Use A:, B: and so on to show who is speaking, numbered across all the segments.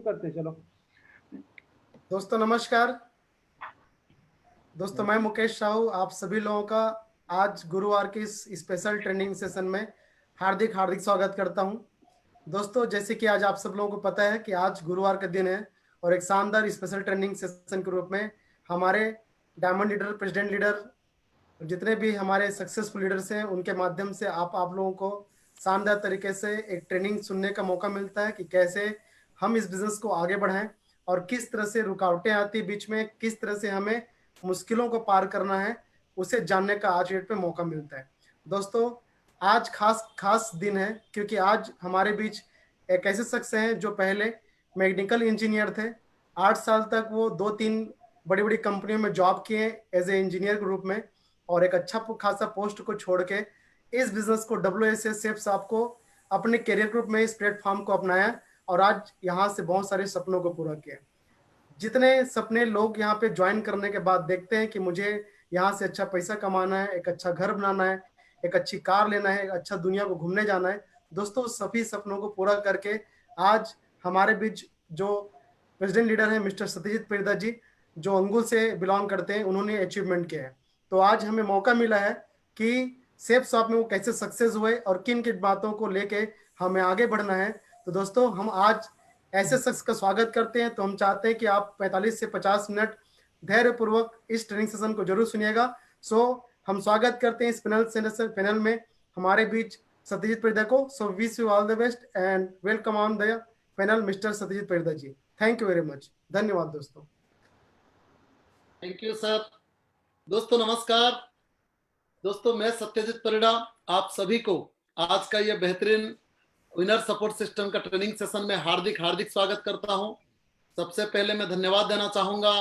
A: करते हैं। चलो
B: दोस्तों नमस्कार। दोस्तों मैं मुकेश साहू आप सभी लोगों का आज गुरुवार के इस स्पेशल ट्रेनिंग सेशन में हार्दिक हार्दिक स्वागत करता हूं। दोस्तों जैसे कि आज आप सब लोगों को पता है कि आज गुरुवार का दिन है और एक शानदार स्पेशल ट्रेनिंग सेशन के रूप में हमारे डायमंड लीडर, प्रेसिडेंट लीडर, जितने भी हमारे सक्सेसफुल लीडर्स हैं उनके माध्यम से आप लोगों को शानदार तरीके से एक ट्रेनिंग सुनने का मौका मिलता है कि कैसे हम इस बिजनेस को आगे बढ़ाएं और किस तरह से रुकावटें आती बीच में, किस तरह से हमें मुश्किलों को पार करना है, उसे जानने का आज डेट पे मौका मिलता है। दोस्तों आज खास खास दिन है क्योंकि आज हमारे बीच एक ऐसे शख्स हैं जो पहले मैकेनिकल इंजीनियर थे। 8 साल तक वो 2-3 बड़ी बड़ी कंपनियों में जॉब किए एज ए इंजीनियर के रूप में और एक अच्छा खासा पोस्ट को छोड़ के इस बिजनेस को WSS सेफ साहब को अपने करियर ग्रुप में इस प्लेटफॉर्म को अपनाया और आज यहाँ से बहुत सारे सपनों को पूरा किया। जितने सपने लोग यहाँ पे ज्वाइन करने के बाद देखते हैं कि मुझे यहाँ से अच्छा पैसा कमाना है, एक अच्छा घर बनाना है, एक अच्छी कार लेना है, एक अच्छा दुनिया को घूमने जाना है, दोस्तों सभी सपनों को पूरा करके आज हमारे बीच जो प्रेसिडेंट लीडर है मिस्टर सत्यजीत परिदा जी, जो अंगुल से बिलोंग करते हैं, उन्होंने अचीवमेंट किया है। तो आज हमें मौका मिला है कि सेफ शॉप में वो कैसे सक्सेस हुए और किन किन बातों को लेके हमें आगे बढ़ना है। तो दोस्तों हम आज ऐसे शख्स का स्वागत करते हैं। तो हम चाहते हैं कि आप 45 से 50 मिनट धैर्य पूर्वक इस ट्रेनिंग सेशन को जरूर सुनिएगा। सो हम स्वागत करते हैं इस पैनल में हमारे बीच सत्यजीत परिदा को। So wish you all the best and welcome on the panel mister Satyajit Parida ji. Thank you very much. धन्यवाद दोस्तों।
C: Thank you sir. दोस्तों नमस्कार। दोस्तों मैं सत्यजीत परिदा आप सभी को आज का यह बेहतरीन विनर सपोर्ट सिस्टम का ट्रेनिंग सेशन में हार्दिक हार्दिक स्वागत करता हूं। सबसे पहले मैं धन्यवाद देना चाहूंगा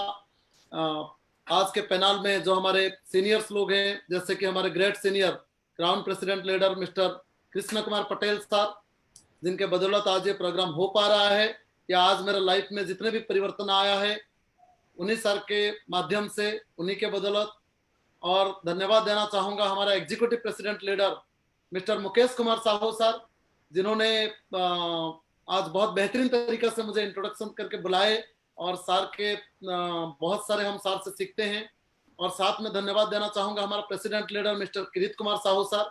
C: आज के पैनल में जो हमारे सीनियर्स लोग हैं, जैसे कि हमारे great senior crown president leader mister Krishna Kumar Patel sir, जिनके बदौलत आज ये प्रोग्राम हो पा रहा है, या आज मेरे लाइफ में जितने भी परिवर्तन आया है उन्हीं सर के माध्यम से, उन्हीं के बदौलत। और धन्यवाद देना चाहूंगा हमारा executive president leader mister Mukesh Kumar Sahu sir, जिन्होंने आज बहुत बेहतरीन तरीके से मुझे इंट्रोडक्शन करके बुलाए और सर के बहुत सारे हम सर से सीखते हैं। और साथ में धन्यवाद देना चाहूंगा हमारा प्रेसिडेंट लीडर मिस्टर किरीट कुमार साहू सर,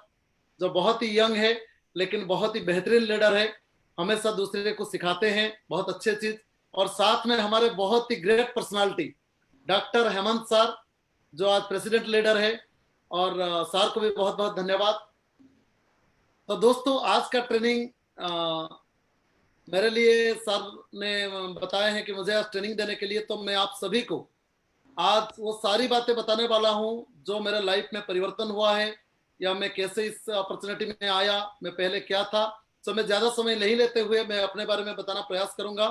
C: जो बहुत ही यंग है लेकिन बहुत ही बेहतरीन लीडर है, हमेशा दूसरे को सिखाते हैं बहुत अच्छे चीज। और साथ में हमारे बहुत ही great personality doctor Hemant sir, जो आज प्रेसिडेंट लीडर है, और सर को भी बहुत बहुत धन्यवाद। तो दोस्तों आज का ट्रेनिंग मेरे लिए सर ने बताया है कि मुझे आज ट्रेनिंग देने के लिए, तो मैं आप सभी को आज वो सारी बातें बताने वाला हूं जो मेरे लाइफ में परिवर्तन हुआ है, या मैं कैसे इस अपॉर्चुनिटी में आया, मैं पहले क्या था। तो मैं ज्यादा समय नहीं लेते हुए मैं अपने बारे में बताना प्रयास करूंगा।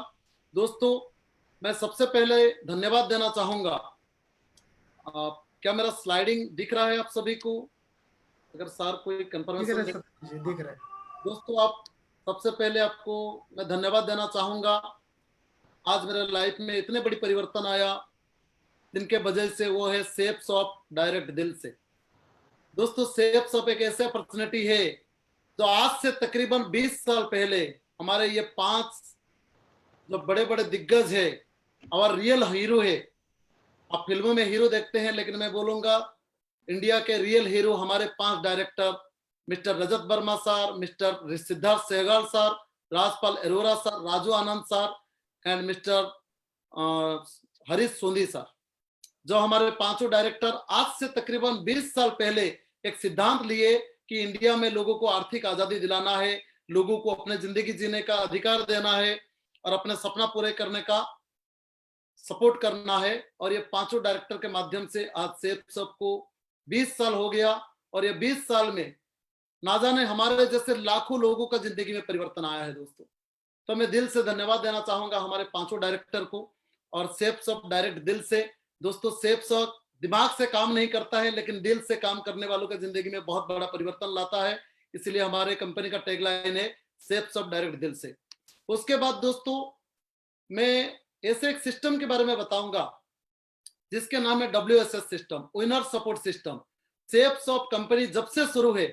C: दोस्तों मैं सबसे पहले धन्यवाद देना चाहूंगा। क्या मेरा स्लाइडिंग दिख रहा है आप सभी को? अगर सर कोई कंफर्मेशन
B: दिख रहा है।
C: दोस्तों आप सबसे पहले आपको मैं धन्यवाद देना चाहूंगा। आज मेरे लाइफ में इतने बड़ी परिवर्तन आया जिनके वजह से वो है सेफ शॉप डायरेक्ट दिल से। दोस्तों सेफ शॉप एक ऐसी अपॉर्चुनिटी है जो आज से तकरीबन 20 साल पहले हमारे ये 5 जो बड़े बड़े दिग्गज है और रियल हीरो है, आप फिल्मों में हीरो देखते हैं लेकिन मैं बोलूंगा इंडिया के रियल हीरो हमारे 5 director mister Rajat Verma sir, mister Siddharth Sehgal sir, Rajpal Arora sir, Raju Anand sir and mister Harish Sondhi sir, जो हमारे 5 डायरेक्टर आज से तकरीबन 20 साल पहले एक सिद्धांत लिए कि इंडिया में लोगों को आर्थिक आजादी दिलाना है, लोगों को अपने जिंदगी जीने का अधिकार देना है और अपने सपना पूरे करने का सपोर्ट करना है। और ये 5 डायरेक्टर के माध्यम से आज सेफ शॉप को 20 साल हो गया, और ये 20 साल में ना जाने हमारे जैसे लाखों लोगों का जिंदगी में परिवर्तन आया है दोस्तों। तो मैं दिल से धन्यवाद देना चाहूंगा हमारे 5 डायरेक्टर को और सेफ शॉप डायरेक्ट दिल से। दोस्तों सेफ शॉप दिमाग से काम नहीं करता है लेकिन दिल से काम करने वालों की जिंदगी में बहुत बड़ा परिवर्तन लाता है, इसलिए हमारे कंपनी का टैगलाइन है सेफ शॉप डायरेक्ट दिल से। उसके बाद दोस्तों मैं ऐसे एक सिस्टम के बारे में बताऊंगा जिसके नाम है WSS system, winner support system. Safe shop company जब से शुरू है,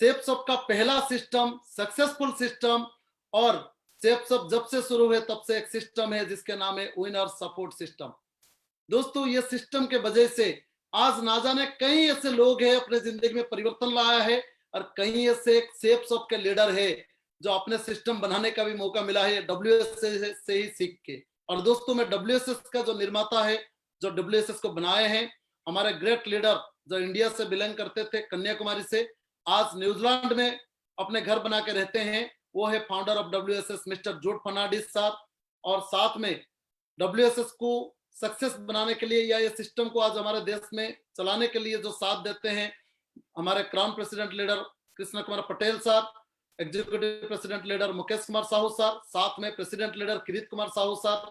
C: सेफ शॉप का पहला सिस्टम, सक्सेसफुल सिस्टम और सेफ जब से शुरू हुए तब से एक सिस्टम है जिसके नाम है विनर सपोर्ट सिस्टम। दोस्तों ये सिस्टम के वजह से आज ना जाने कई ऐसे लोग हैं अपने जिंदगी में परिवर्तन लाया है, और कई ऐसे सेफ शॉप के लीडर है जो अपने सिस्टम बनाने का भी मौका मिला है डब्ल्यूएसएस से ही सीख के। और दोस्तों मैं डब्ल्यूएसएस का जो निर्माता है, जो डब्ल्यूएसएस को बनाए हैं, हमारे ग्रेट लीडर जो इंडिया से बिलोंग करते थे, कन्याकुमारी से, आज न्यूजीलैंड में अपने घर बना के रहते हैं, वो है फाउंडर ऑफ डब्ल्यूएसएस मिस्टर जूड फर्नांडिस साहब। और साथ में डब्ल्यूएसएस को सक्सेस बनाने के लिए या ये सिस्टम को आज हमारे देश में चलाने के लिए जो साथ देते हैं हमारे crown president leader Krishna Kumar Patel sahab, executive president leader Mukesh Kumar Sahu sahab, साथ में president leader Kirit Kumar Sahu sahab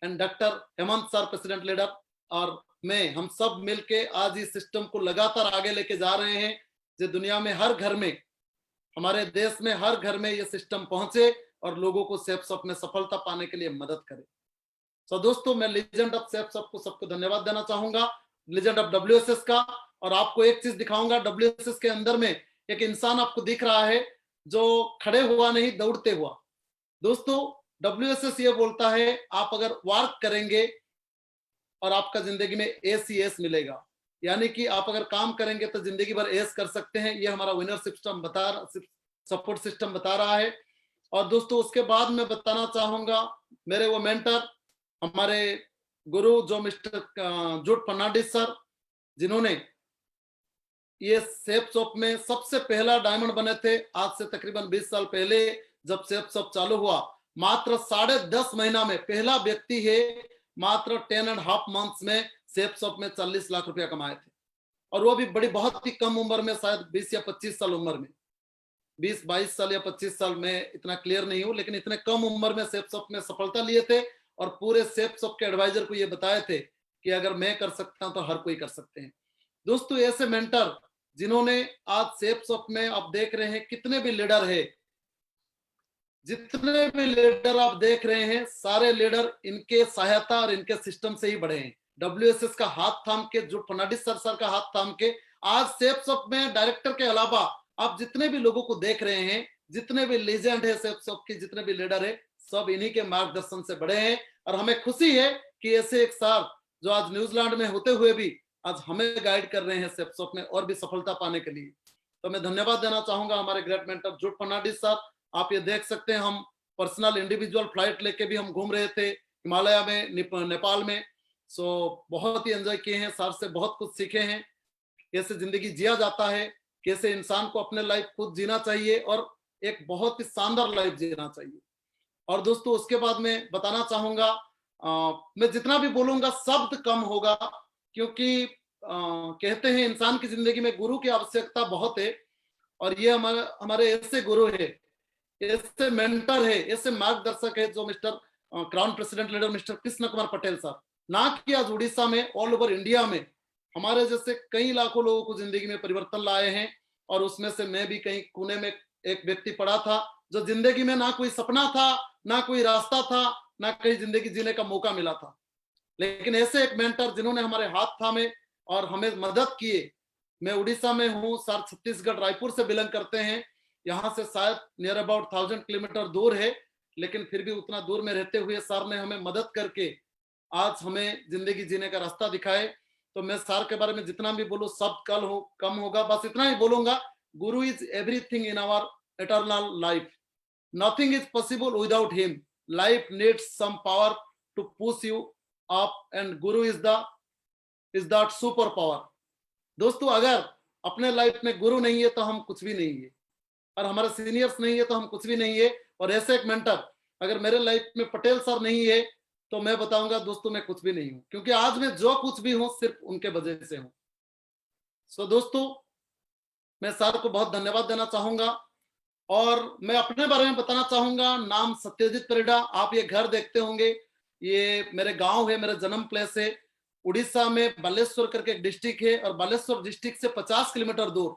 C: and doctor Hemant sir president leader, और मैं, हम सब मिलके आज इस सिस्टम को लगातार आगे लेके जा रहे हैं जो दुनिया में हर घर में, हमारे देश में हर घर में ये सिस्टम पहुंचे और लोगों को सेफ शॉप में सफलता पाने के लिए मदद करे। तो दोस्तों मैं लीजेंड ऑफ सेफ शॉप को सबको धन्यवाद देना चाहूंगा, लीजेंड ऑफ डब्ल्यूएसएस का। और आपको एक चीज दिखाऊंगा, डब्ल्यूएसएस के अंदर में एक इंसान आपको दिख रहा है जो खड़े हुआ नहीं, दौड़ते हुआ। दोस्तों डब्ल्यूएसएस ये बोलता है आप अगर वर्क करेंगे और आपका जिंदगी में एस ही एस मिलेगा, यानी कि आप अगर काम करेंगे तो जिंदगी भर एस कर सकते हैं। ये हमारा विनर सिस्टम सपोर्ट सिस्टम बता रहा है। और दोस्तों उसके बाद मैं बताना चाहूंगा मेरे वो मेंटर, हमारे गुरु जो मिस्टर जूड फर्नांडिस सर, जिन्होंने ये सेफ शॉप में सबसे पहला डायमंड बने थे आज से तकरीबन 20 साल पहले जब सेफ शॉप चालू हुआ। मात्र 10.5 महीना में पहला व्यक्ति है, मात्र 10.5 मंथ्स में सेफ शॉप में 40 लाख रुपया कमाए थे, और वो भी बड़ी बहुत ही कम उम्र में, शायद 20 या 25 साल उम्र में, 20-22 साल या 25 साल में, इतना क्लियर नहीं हूं, लेकिन इतने कम उम्र में सेफ शॉप में सफलता लिए थे। और पूरे सेफ शॉप के एडवाइजर को ये बताए थे कि अगर मैं कर सकता हूं तो हर कोई कर सकते हैं। दोस्तों ऐसे मेंटर जिन्होंने आज सेफ शॉप में आप देख रहे हैं कितने भी लीडर है, जितने भी लीडर आप देख रहे हैं, सारे लीडर इनके सहायता और इनके सिस्टम से ही बढ़े हैं। डब्ल्यूएसएस का हाथ थाम के, जो फर्नांडिस सर का हाथ थाम के आज सेफ शॉप में डायरेक्टर के अलावा आप जितने भी लोगों को देख रहे हैं, जितने भी लीजेंड है सेफ शॉप के, जितने भी लीडर है, सब इन्हीं के मार्गदर्शन से बढ़े हैं। और हमें खुशी है कि ऐसे एक सर जो आज न्यूजीलैंड में होते हुए भी आज हमें गाइड कर रहे हैं सेफ शॉप में और भी सफलता पाने के लिए। तो मैं धन्यवाद देना चाहूंगा हमारे ग्रेट मेंटर जूड फर्नांडिस सर। आप ये देख सकते हैं हम पर्सनल इंडिविजुअल फ्लाइट लेके भी हम घूम रहे थे हिमालय में, नेपाल में। सो बहुत ही एंजॉय किए हैं, सर से बहुत कुछ सीखे हैं, कैसे जिंदगी जिया जाता है, कैसे इंसान को अपने लाइफ खुद जीना चाहिए और एक बहुत ही शानदार लाइफ जीना चाहिए। और दोस्तों उसके बाद मैं बताना चाहूंगा, मैं जितना भी बोलूंगा शब्द कम होगा, क्योंकि कहते हैं इंसान की जिंदगी में गुरु की आवश्यकता बहुत है। और ये हमारे ऐसे गुरु है, ऐसे मेंटर है, ऐसे मार्गदर्शक है जो mister crown president leader mister Krishna Kumar Patel साहब, ना कि आज उड़ीसा में, ऑल ओवर इंडिया में हमारे जैसे कई लाखों लोगों को जिंदगी में परिवर्तन लाए हैं। और उसमें से मैं भी कहीं कोने में एक व्यक्ति पड़ा था जो जिंदगी में ना कोई सपना था, ना कोई रास्ता था, ना कहीं जिंदगी जीने का मौका मिला था, लेकिन ऐसे एक मेंटर जिन्होंने हमारे हाथ थामे और हमें मदद किए। मैं उड़ीसा में हूँ, सर छत्तीसगढ़ रायपुर से बिलोंग करते हैं, यहाँ से शायद नियर अबाउट 1000 किलोमीटर दूर है, लेकिन फिर भी उतना दूर में रहते हुए सर ने हमें मदद करके आज हमें जिंदगी जीने का रास्ता दिखाए। तो मैं सर के बारे में जितना भी बोलूं सब कम होगा, बस इतना ही बोलूंगा, guru is everything in our eternal life, nothing is possible without him, life needs some power to push you up and guru is that super power। दोस्तों अगर अपने लाइफ में गुरु नहीं है तो हम कुछ भी नहीं है, और हमारे सीनियर्स नहीं है तो हम कुछ भी नहीं है। और ऐसे एक मेंटर अगर मेरे लाइफ में पटेल सर नहीं है तो मैं बताऊंगा दोस्तों मैं कुछ भी नहीं हूं, क्योंकि आज मैं जो कुछ भी हूं सिर्फ उनके वजह से हूं। सो दोस्तों मैं सर को बहुत धन्यवाद देना चाहूंगा। और मैं अपने बारे में बताना चाहूंगा, नाम सत्यजीत परिडा। आप ये घर देखते होंगे, ये मेरे गांव है, मेरा जन्म प्लेस है। उड़ीसा में बालेश्वर करके एक डिस्ट्रिक्ट है, और बालेश्वर डिस्ट्रिक्ट से 50 किलोमीटर दूर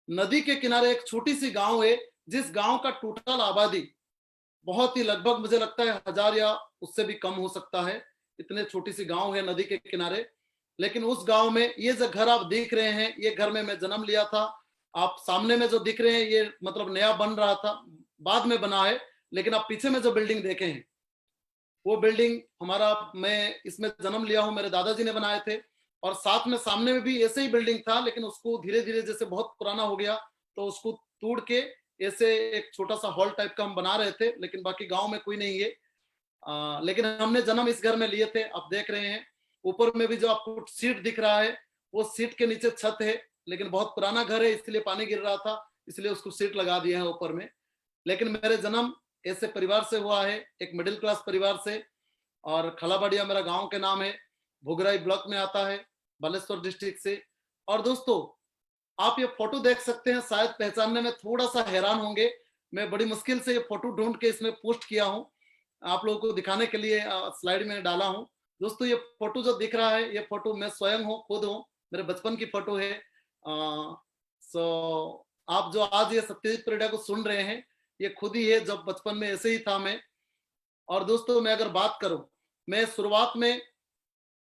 C: नदी के किनारे एक छोटी सी गांव है, जिस गांव का टोटल आबादी बहुत ही लगभग मुझे लगता है 1000 या उससे भी कम हो सकता है, इतने छोटी सी गांव है नदी के किनारे। लेकिन उस गांव में ये जो घर आप देख रहे हैं, ये घर में मैं जन्म लिया था। आप सामने में जो दिख रहे हैं ये मतलब नया बन रहा था, बाद में बना है, लेकिन आप पीछे में जो बिल्डिंग देखे हैं वो बिल्डिंग हमारा, मैं इसमें जन्म लिया हूं, मेरे दादाजी ने बनाए थे। और साथ में सामने में भी ऐसे ही बिल्डिंग था, लेकिन उसको धीरे धीरे जैसे बहुत पुराना हो गया तो उसको तोड़ के ऐसे एक छोटा सा हॉल टाइप का हम बना रहे थे, लेकिन बाकी गांव में कोई नहीं है। लेकिन हमने जन्म इस घर में लिए थे। आप देख रहे हैं ऊपर में भी जो आपको सीट दिख रहा है, वो सीट के नीचे छत है, लेकिन बहुत पुराना घर है इसलिए पानी गिर रहा था, इसलिए उसको सीट लगा दिए हैं ऊपर में। लेकिन मेरे जन्म ऐसे परिवार से हुआ है, एक मिडिल क्लास परिवार से। और खलाबाड़िया मेरा गांव के नाम है, भोगराई ब्लॉक में आता है, बालेश्वर डिस्ट्रिक्ट से। और दोस्तों आप ये फोटो देख सकते हैं, शायद पहचानने में थोड़ा सा हैरान होंगे। मैं बड़ी मुश्किल से ये फोटो ढूंढ के इसमें पोस्ट किया हूं, आप लोगों को दिखाने के लिए स्लाइड में डाला हूं। दोस्तों ये फोटो जो दिख रहा है, ये फोटो मैं स्वयं हूँ, खुद हूँ, मेरे बचपन की फोटो है। सो आप जो आज ये सत्यजीत परिडा को सुन रहे हैं, ये खुद ही है, जब बचपन में ऐसे ही था मैं। और दोस्तों मैं अगर बात करूं, मैं शुरुआत में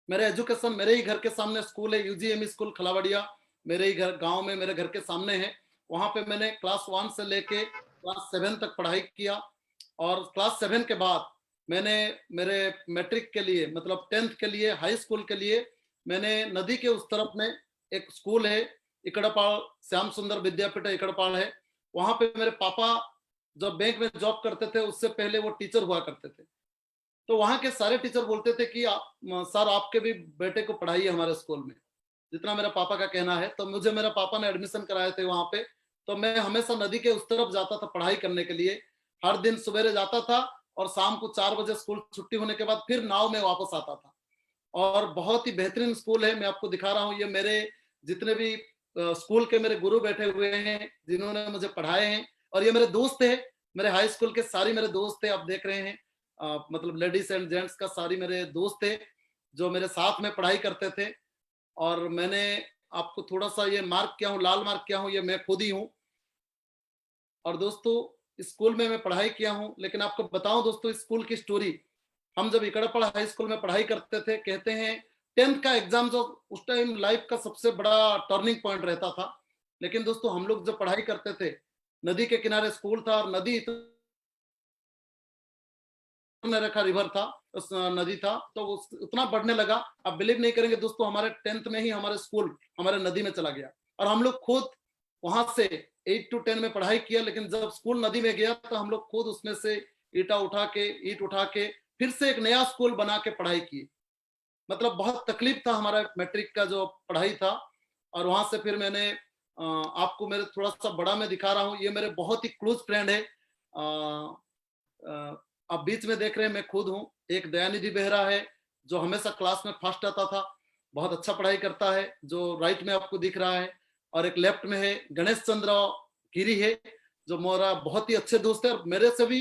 C: मेरे एजुकेशन मेरे ही घर के सामने स्कूल है, यूजीएम स्कूल खलावड़िया, मेरे ही घर गांव में मेरे घर के सामने है। वहां पे मैंने क्लास 1 से लेके क्लास 7 तक पढ़ाई किया। और क्लास 7 के बाद मैंने मेरे मैट्रिक के लिए, मतलब 10th के लिए, हाई स्कूल के लिए, मैंने नदी के उस तरफ में एक स्कूल है, इकड़पाड़, श्याम सुंदर विद्यापीठ इकड़पाड़ है, वहां पे मेरे पापा जब बैंक में जॉब करते थे उससे पहले वो टीचर हुआ करते थे। तो वहां के सारे टीचर बोलते थे कि सर आपके भी बेटे को पढ़ाइए हमारे स्कूल में, जितना मेरा पापा का कहना है। तो मुझे मेरा पापा ने एडमिशन कराए थे वहां पे। तो मैं हमेशा नदी के उस तरफ जाता था पढ़ाई करने के लिए। हर दिन सवेरे जाता था और शाम को 4 बजे स्कूल छुट्टी होने के बाद फिर नाव में वापस आता था। और बहुत ही बेहतरीन स्कूल है, मैं आपको दिखा रहा हूँ। ये मेरे जितने भी स्कूल के मेरे गुरु बैठे हुए हैं, जिन्होंने मुझे पढ़ाए हैं। और ये मेरे दोस्त है, मेरे हाई स्कूल के सारे मेरे दोस्त थे, आप देख रहे हैं। मतलब लेडीज एंड जेंट्स का सारी मेरे दोस्त थे जो मेरे साथ में पढ़ाई करते थे। और मैंने आपको थोड़ा सा ये मार्क किया हूँ, लाल मार्क किया हूँ, ये मैं खुद ही हूँ। और दोस्तों स्कूल में मैं पढ़ाई किया हूँ। लेकिन आपको बताऊं दोस्तों स्कूल की स्टोरी, हम जब इकड़पड़ हाई स्कूल में पढ़ाई करते थे, कहते हैं 10th का एग्जाम जो उस टाइम लाइफ का सबसे बड़ा टर्निंग पॉइंट रहता था। लेकिन दोस्तों हम लोग जब पढ़ाई करते थे, नदी के किनारे स्कूल था, और नदी रेखा रिवर था, उस नदी था, तो उतना बढ़ने लगा। आप बिलीव नहीं करेंगे दोस्तों, हमारे 10th में ही हमारे स्कूल हमारे नदी में चला गया। और हम लोग खुद वहां से 8 to 10 में पढ़ाई किया, लेकिन जब स्कूल नदी में गया तो हम लोग खुद उसमें से ईट उठा के फिर से एक नया स्कूल बना के पढ़ाई की। मतलब बहुत तकलीफ था हमारा मैट्रिक का जो पढ़ाई था। और वहां से फिर मैंने आपको मेरे थोड़ा सा बड़ा मैं दिखा रहा हूँ, ये मेरे बहुत ही क्लोज फ्रेंड है। आप बीच में देख रहे हैं मैं खुद हूँ। एक दयानिधि बेहरा है जो हमेशा क्लास में फर्स्ट आता था, बहुत अच्छा पढ़ाई करता है, जो राइट में आपको दिख रहा है। और एक लेफ्ट में है गणेश चंद्र गिरी है, जो मेरा बहुत ही अच्छे दोस्त है। और मेरे से भी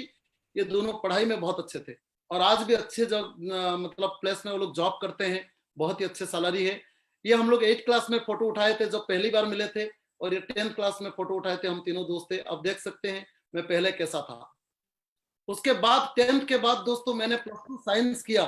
C: ये दोनों पढ़ाई में बहुत अच्छे थे, और आज भी अच्छे जो मतलब प्लेस में वो लोग जॉब करते हैं, बहुत ही अच्छे सैलरी है। ये हम लोग 8 क्लास में फोटो उठाए थे जब पहली बार मिले थे, और ये 10th क्लास में फोटो उठाए थे, हम तीनों दोस्त थे। अब देख सकते हैं मैं पहले कैसा था। उसके बाद 10th के बाद दोस्तों मैंने +2 साइंस किया,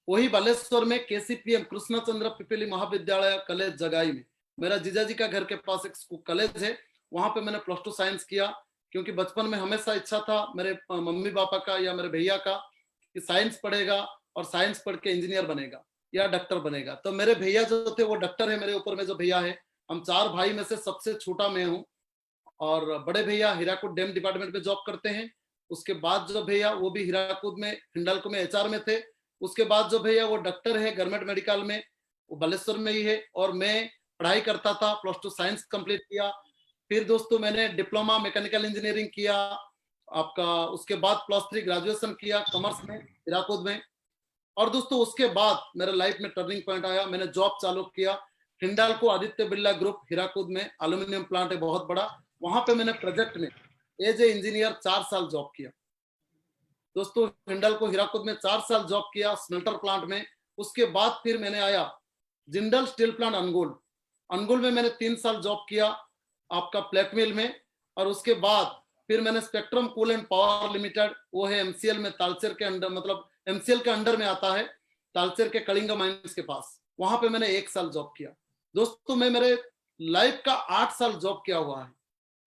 C: वही बालेश्वर में केसीपीएम कृष्णचंद्र पिपली महाविद्यालय कॉलेज जगाई में। मेरा जीजाजी का घर के पास एक कॉलेज है, वहां पे मैंने +2 साइंस किया। क्योंकि बचपन में हमेशा इच्छा था मेरे मम्मी पापा का या मेरे भैया का कि साइंस पढ़ेगा और साइंस पढ़ के इंजीनियर बनेगा या डॉक्टर बनेगा। तो मेरे भैया जो थे वो डॉक्टर है, मेरे ऊपर में जो भैया है, हम 4 भाई में से सबसे छोटा मैं हूँ। और बड़े भैया हीराकुद डैम डिपार्टमेंट में जॉब करते हैं। उसके बाद जो भैया वो भी हीराकुद में हिंडाल्को में एचआर में थे। उसके बाद जो भैया वो डॉक्टर है गवर्नमेंट मेडिकल में, वो बालेश्वर में ही है। और मैं पढ़ाई करता था, +2 साइंस कंप्लीट किया। फिर दोस्तों मैंने डिप्लोमा मैकेनिकल इंजीनियरिंग किया आपका। उसके बाद +3 ग्रेजुएशन किया कॉमर्स में हीराकुद में। और दोस्तों उसके बाद मेरे लाइफ में टर्निंग पॉइंट आया, मैंने जॉब चालू किया हिंडाल्को आदित्य बिरला ग्रुप हीराकुद में, एल्यूमिनियम प्लांट है बहुत बड़ा, वहां पे मैंने प्रोजेक्ट में एज ए इंजीनियर 4 साल जॉब किया। दोस्तों हिंडाल्को हीराकुद में 4 साल जॉब किया स्मेल्टर प्लांट में। उसके बाद फिर मैंने आया जिंदल स्टील प्लांट अनगोल, अनगोल में मैंने 3 साल जॉब किया आपका प्लेट मिल में। और उसके बाद फिर मैंने spectrum cool and power limited, वो है एमसीएल में, तालचेर के अंडर, मतलब एमसीएल के अंडर में आता है, तालचेर के कलिंगा माइंस के पास, वहां पे मैंने 1 साल जॉब किया। दोस्तों मैं मेरे लाइफ का 8 साल जॉब किया हुआ है।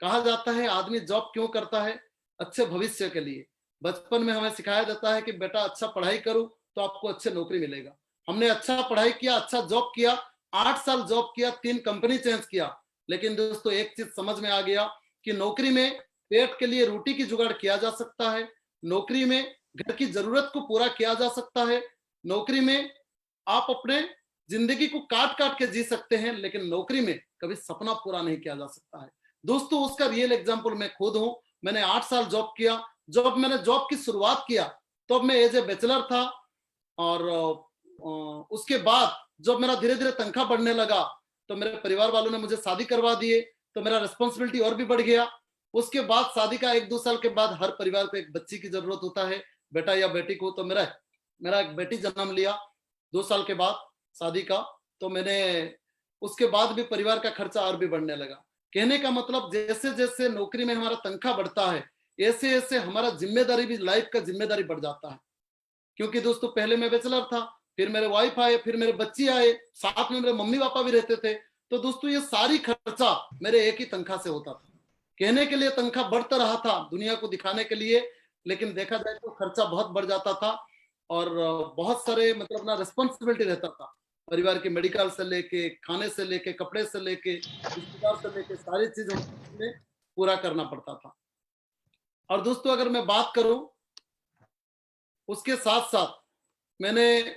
C: कहा जाता है आदमी जॉब क्यों करता है? अच्छे भविष्य के लिए। बचपन में हमें सिखाया जाता है कि बेटा अच्छा पढ़ाई करो तो आपको अच्छे नौकरी मिलेगा। हमने अच्छा पढ़ाई किया, अच्छा जॉब किया, 8 साल जॉब किया, 3 कंपनी चेंज किया, लेकिन दोस्तों एक चीज समझ में आ गया कि नौकरी में पेट के लिए रोटी की जुगाड़ किया जा सकता है, नौकरी में घर की जरूरत को पूरा किया जा सकता है, नौकरी में आप अपने जिंदगी को काट काट के जी सकते हैं, लेकिन नौकरी में कभी सपना पूरा नहीं किया जा सकता है। दोस्तों उसका रियल एग्जाम्पल मैं खुद हूं। मैंने 8 साल जॉब किया। जब मैंने जॉब की शुरुआत किया तब तो मैं एज ए बैचलर था, और उसके बाद जब मेरा धीरे धीरे तनख्वाह बढ़ने लगा तो मेरे परिवार वालों ने मुझे शादी करवा दिए, तो मेरा रिस्पॉन्सिबिलिटी और भी बढ़ गया। उसके बाद शादी का 1-2 साल के बाद हर परिवार को एक बच्ची की जरूरत होता है, बेटा या बेटी को। तो मेरा एक बेटी जन्म लिया 2 साल के बाद शादी का। तो मैंने उसके बाद भी परिवार का खर्चा और भी बढ़ने लगा। कहने का मतलब जैसे जैसे नौकरी में हमारा तनख्वाह बढ़ता है, ऐसे ऐसे हमारा जिम्मेदारी भी, लाइफ का जिम्मेदारी बढ़ जाता है। क्योंकि दोस्तों पहले मैं बैचलर था, फिर मेरे वाइफ आए, फिर मेरे बच्चे आए, साथ में मेरे मम्मी पापा भी रहते थे। तो दोस्तों ये सारी खर्चा मेरे एक ही तनख्वाह से होता था। कहने के लिए तनख्वाह बढ़ता रहा था दुनिया को दिखाने के लिए, लेकिन देखा जाए तो खर्चा बहुत बढ़ जाता था, और बहुत सारे मतलब ना रिस्पॉन्सिबिलिटी रहता था। परिवार के मेडिकल से लेके, खाने से लेके, कपड़े से लेके, रिश्तेदार से लेके, सारी चीज हमें पूरा करना पड़ता था। और दोस्तों अगर मैं बात करूं, उसके साथ साथ मैंने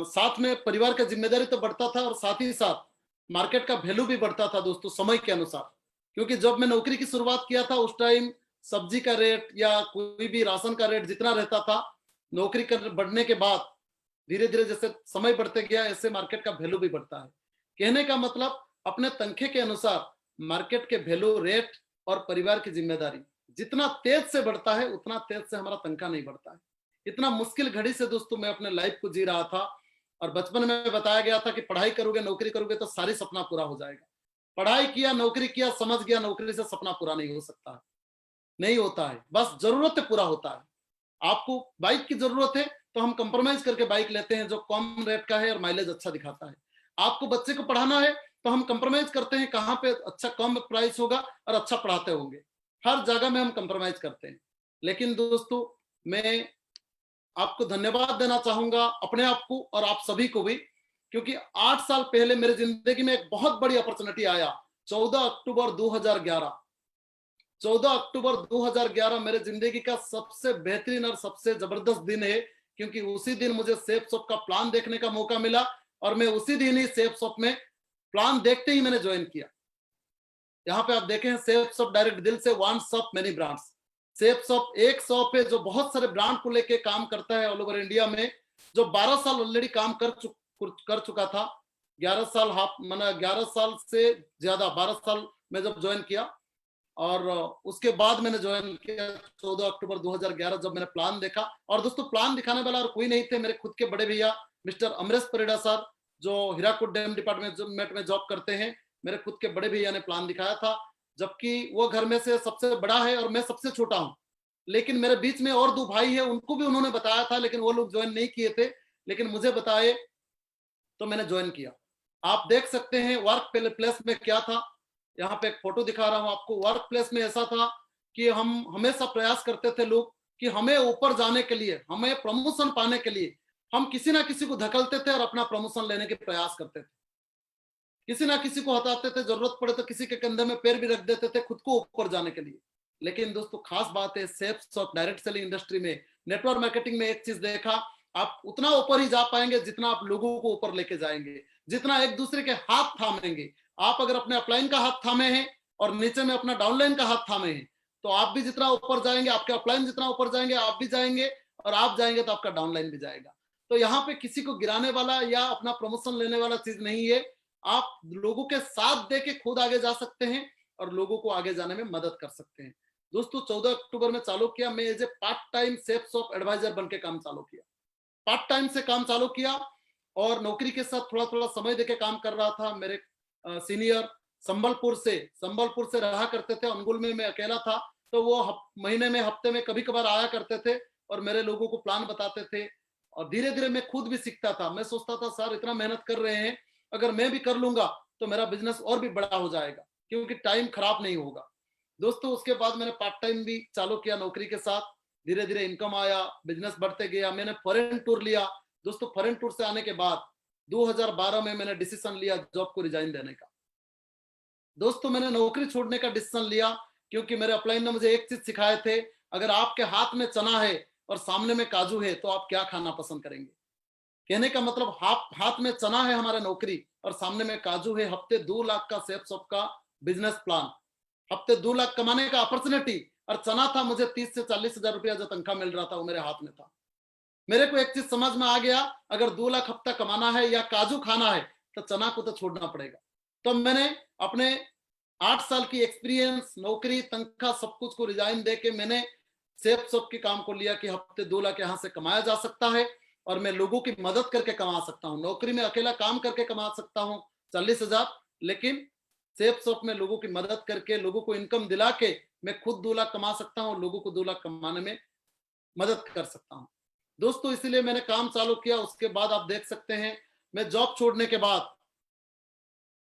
C: साथ में परिवार का जिम्मेदारी तो बढ़ता था, और साथ ही साथ मार्केट का वैल्यू भी बढ़ता था दोस्तों समय के अनुसार। क्योंकि जब मैं नौकरी की शुरुआत किया था उस टाइम सब्जी का रेट या कोई भी राशन का रेट जितना रहता था, नौकरी कर बढ़ने के बाद धीरे धीरे जैसे समय बढ़ते गया ऐसे मार्केट का वैल्यू भी बढ़ता है। कहने का मतलब अपने तनखे के अनुसार मार्केट के वैल्यू, रेट और परिवार की जिम्मेदारी जितना तेज से बढ़ता है उतना तेज से हमारा तनख्वाह नहीं बढ़ता है। इतना मुश्किल घड़ी से दोस्तों मैं अपने लाइफ को जी रहा था, और बचपन में बताया गया था कि पढ़ाई करोगे, नौकरी करोगे तो सारी सपना पूरा हो जाएगा। पढ़ाई किया, नौकरी किया, समझ गया नौकरी से सपना पूरा नहीं हो सकता है, नहीं होता है, बस जरूरत पूरा होता है। आपको बाइक की जरूरत है तो हम कंप्रोमाइज करके बाइक लेते हैं जो कम रेट का है और माइलेज अच्छा दिखाता है। आपको बच्चे को पढ़ाना है तो हम कंप्रोमाइज करते हैं कहाँ पे अच्छा कम प्राइस होगा और अच्छा पढ़ाते होंगे। हर जगह में हम कंप्रोमाइज करते हैं। लेकिन दोस्तों मैं आपको धन्यवाद देना चाहूंगा, अपने आप को और आप सभी को भी, क्योंकि 8 साल पहले मेरी जिंदगी में एक बहुत बड़ी अपॉर्चुनिटी आया। 14 अक्टूबर 2011 14 अक्टूबर 2011 मेरे जिंदगी का सबसे बेहतरीन और सबसे जबरदस्त दिन है, क्योंकि उसी दिन मुझे सेफ शॉप का प्लान देखने का मौका मिला, और मैं उसी दिन ही सेफ शॉप में प्लान देखते ही मैंने ज्वाइन किया। यहाँ पे आप देखें सेफ शॉप डायरेक्ट दिल से, one shop many brands. Safe shop एक शॉप है जो बहुत सारे ब्रांड को लेके काम करता है ऑल ओवर इंडिया में, जो 12 साल ऑलरेडी काम कर चुका था। 11 साल माना 11 साल से ज्यादा, 12 साल में जब ज्वाइन किया, और उसके बाद मैंने ज्वाइन किया 14 अक्टूबर 2011 जब मैंने प्लान देखा। और दोस्तों प्लान दिखाने वाला और कोई नहीं थे, मेरे खुद के बड़े भैया मिस्टर अमरेश परिड़ा सर, जो हीराकुद डैम डिपार्टमेंट में जॉब करते हैं। मेरे खुद के बड़े भैया ने प्लान दिखाया था, जबकि वो घर में से सबसे बड़ा है और मैं सबसे छोटा हूँ। लेकिन मेरे बीच में और 2 भाई है, उनको भी उन्होंने बताया था, लेकिन वो लोग ज्वाइन नहीं किए थे, लेकिन मुझे बताए तो मैंने ज्वाइन किया। आप देख सकते हैं वर्क प्लेस में क्या था। यहाँ पे एक फोटो दिखा रहा हूं आपको। वर्क प्लेस में ऐसा था कि हम हमेशा प्रयास करते थे लोग कि हमें ऊपर जाने के लिए, हमें प्रमोशन पाने के लिए हम किसी ना किसी को धकलते थे और अपना प्रमोशन लेने के प्रयास करते थे। किसी ना किसी को हटाते थे, जरूरत पड़े तो किसी के कंधे में पैर भी रख देते थे खुद को ऊपर जाने के लिए। लेकिन दोस्तों खास बात है safe shop direct selling industry में, नेटवर्क मार्केटिंग में एक चीज देखा, आप उतना ऊपर ही जा पाएंगे जितना आप लोगों को ऊपर लेके जाएंगे, जितना एक दूसरे के हाथ थामेंगे। आप अगर अपने अपलाइन का हाथ थामे हैं और नीचे में अपना डाउनलाइन का हाथ थामे हैं, तो आप भी जितना ऊपर जाएंगे, आपके अपलाइन जितना ऊपर जाएंगे, आप भी जाएंगे, और आप जाएंगे तो आपका डाउनलाइन भी जाएगा। तो यहाँ पे किसी को गिराने वाला या अपना प्रमोशन लेने वाला चीज नहीं है। आप लोगों के साथ दे के खुद आगे जा सकते हैं और लोगों को आगे जाने में मदद कर सकते हैं। दोस्तों 14 अक्टूबर में चालू किया, मैं as a part time Safe Shop advisor बन के काम चालू किया। पार्ट टाइम से काम चालू किया और नौकरी के साथ थोड़ा थोड़ा समय देके काम कर रहा था। मेरे सीनियर संबलपुर से रहा करते थे, अनुगुल में मैं अकेला था, तो वो महीने में, हफ्ते में कभी कभार आया करते थे और मेरे लोगों को प्लान बताते थे। और धीरे धीरे मैं खुद भी सीखता था। मैं सोचता था सर इतना मेहनत कर रहे हैं, अगर मैं भी कर लूंगा तो मेरा बिजनेस और भी बड़ा हो जाएगा, क्योंकि टाइम खराब नहीं होगा। दोस्तों उसके बाद मैंने पार्ट टाइम भी चालू किया नौकरी के साथ, धीरे धीरे इनकम आया, बिजनेस बढ़ते गया। मैंने फॉरेन टूर लिया दोस्तों। फॉरेन टूर से आने के बाद 2012 में मैंने डिसीजन लिया जॉब को रिजाइन देने का। दोस्तों मैंने नौकरी छोड़ने का डिसीजन लिया क्योंकि मेरे अपलाइन ने मुझे एक चीज सिखाए थे, अगर आपके हाथ में चना है और सामने में काजू है तो आप क्या खाना पसंद करेंगे। कहने का मतलब हाथ में चना है हमारा नौकरी और सामने में काजू है हफ्ते 2 लाख का सेफ शॉप का बिजनेस प्लान, हफ्ते 2 लाख कमाने का अपॉर्चुनिटी, और चना था मुझे 30 से 40 हजार रुपया जो तनख्वाह मिल रहा था वो मेरे हाथ में था। मेरे को एक चीज समझ में आ गया, अगर 2 लाख हफ्ता कमाना है या काजू खाना है तो चना को तो छोड़ना पड़ेगा। तो मैंने अपने 8 साल की एक्सपीरियंस, नौकरी, तनख्वाह सब कुछ को रिजाइन दे के मैंने सेफ शॉप के काम को लिया कि हफ्ते 2 लाख यहाँ से कमाया जा सकता है और मैं लोगों की मदद करके कमा सकता हूँ। नौकरी में अकेला काम करके कमा सकता हूँ 40,000, लेकिन सेफ शॉप में लोगों की मदद करके, लोगों को इनकम दिला के मैं खुद 2 लाख कमा सकता हूँ, लोगों को 2 लाख कमाने में मदद कर सकता हूँ। दोस्तों इसीलिए मैंने काम चालू किया। उसके बाद आप देख सकते हैं मैं जॉब छोड़ने के बाद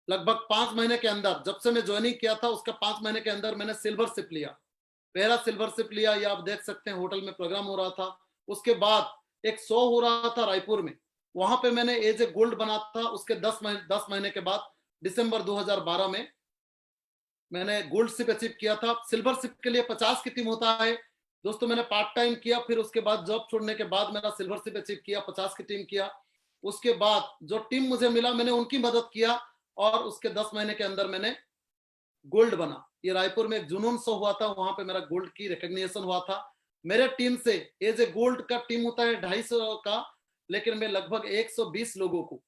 C: लगभग 5 महीने के अंदर, जब से मैं ज्वाइनिंग किया था उसका 5 महीने के अंदर मैंने सिल्वर शिप लिया, पहला सिल्वर शिप लिया। ये आप देख सकते हैं होटल में प्रोग्राम हो रहा था। उसके बाद एक शो हो रहा था रायपुर में, वहां पे मैंने एज ए गोल्ड बना था। उसके 10 महीने के बाद दिसंबर 2012 में मैंने गोल्ड शिप अचीव किया था। सिल्वर शिप के लिए 50 की टीम होता है दोस्तों। मैंने पार्ट टाइम किया, फिर उसके बाद जॉब छोड़ने के बाद मेरा सिल्वर शिप अचीव किया, 50 की टीम किया। उसके बाद जो टीम मुझे मिला मैंने उनकी मदद किया और उसके 10 महीने के अंदर मैंने गोल्ड बना। ये रायपुर में एक जुनून शो हुआ था, वहां पे मेरा गोल्ड की रिकॉग्निशन हुआ था। मेरे टीम से एज ए गोल्ड का टीम होता है 250 का, लेकिन मैं लगभग 120 लोगों को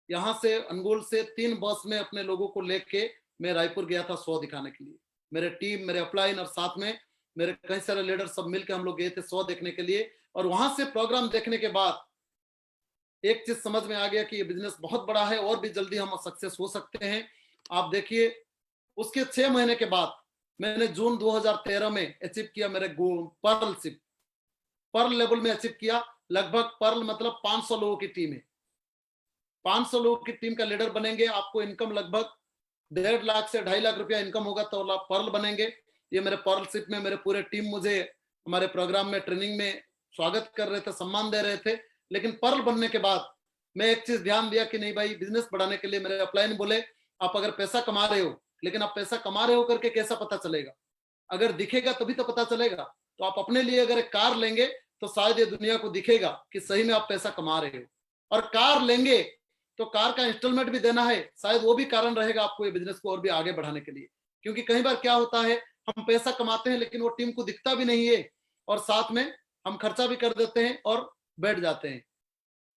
C: यहाँ से अनगोल से 3 बस में अपने लोगों को लेके मैं रायपुर गया था शो दिखाने के लिए। मेरे टीम, मेरे अपलाइन और साथ में मेरे कई सारे लीडर सब मिलकर हम लोग गए थे शो देखने के लिए। और वहां से प्रोग्राम देखने के बाद एक चीज समझ में आ गया कि ये बिजनेस बहुत बड़ा है और भी जल्दी हम सक्सेस हो सकते हैं। आप देखिए उसके 6 महीने के बाद मैंने जून 2013 में अचीव किया मेरे पर्ल शिप, पर्ल लेवल में अचीव किया। लगभग पर्ल मतलब 500 लोगों की टीम है, 500 लोगों की टीम का लीडर बनेंगे, आपको इनकम लगभग 1.5 लाख से 2.5 लाख रुपया इनकम होगा तो आप पर्ल बनेंगे। ये मेरे पर्ल शिप में मेरे पूरे टीम मुझे हमारे प्रोग्राम में, ट्रेनिंग में स्वागत कर रहे थे, सम्मान दे रहे थे। लेकिन पर्ल बनने के बाद मैं एक चीज ध्यान दिया कि नहीं भाई, बिजनेस बढ़ाने के लिए मेरे अपलाइन बोले आप अगर पैसा कमा रहे हो, लेकिन आप पैसा कमा रहे हो करके कैसा पता चलेगा, अगर दिखेगा तभी तो पता चलेगा। तो आप अपने लिए अगर एक कार लेंगे तो शायद ये दुनिया को दिखेगा कि सही में आप पैसा कमा रहे हो। और कार लेंगे तो कार का इंस्टॉलमेंट भी देना है, शायद वो भी कारण रहेगा आपको ये बिजनेस को और भी आगे बढ़ाने के लिए। क्योंकि कई बार क्या होता है, हम पैसा कमाते हैं लेकिन वो टीम को दिखता भी नहीं है और साथ में हम खर्चा भी कर देते हैं और बैठ जाते हैं।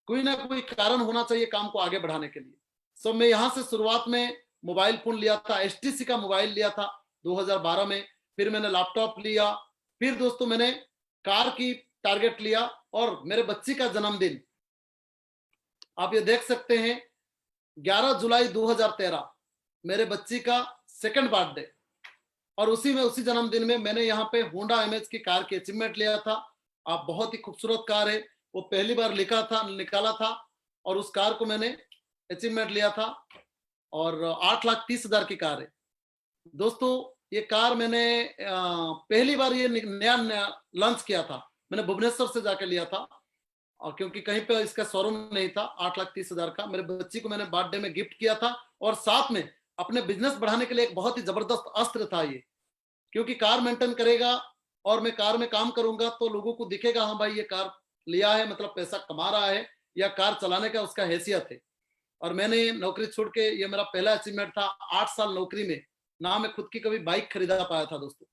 C: कोई ना कोई कारण होना चाहिए काम को आगे बढ़ाने के लिए। सो मैं यहाँ से शुरुआत में मोबाइल फोन लिया था, एचटीसी का मोबाइल लिया था 2012 में। फिर मैंने लैपटॉप लिया, फिर दोस्तों मैंने कार की टारगेट लिया और मेरे बच्ची का जन्मदिन आप ये देख सकते हैं 11 जुलाई 2013 मेरे बच्ची का सेकंड बर्थडे, और उसी जन्मदिन में मैंने यहाँ पे होंडा एमएच की कार की अचीवमेंट लिया था। आप बहुत ही खूबसूरत कार है, वो पहली बार निकाला था और उस कार को मैंने अचीवमेंट लिया था और 8,30,000 की कार है दोस्तों। ये कार मैंने पहली बार ये नया लॉन्च किया था, मैंने भुवनेश्वर से जाके लिया था और क्योंकि कहीं पे इसका शोरूम नहीं था। 8,30,000 का मेरे बच्ची को मैंने बर्थडे में गिफ्ट किया था और साथ में अपने बिजनेस बढ़ाने के लिए एक बहुत ही जबरदस्त अस्त्र था ये। क्योंकि कार मेंटेन करेगा और मैं कार में काम करूंगा तो लोगों को दिखेगा हाँ भाई ये कार लिया है, मतलब पैसा कमा रहा है या कार चलाने का उसका हैसियत है। और मैंने नौकरी छोड़ के, ये मेरा पहला अचीवमेंट था 8 साल नौकरी में, ना मैं खुद की कभी बाइक खरीदा पाया था दोस्तों।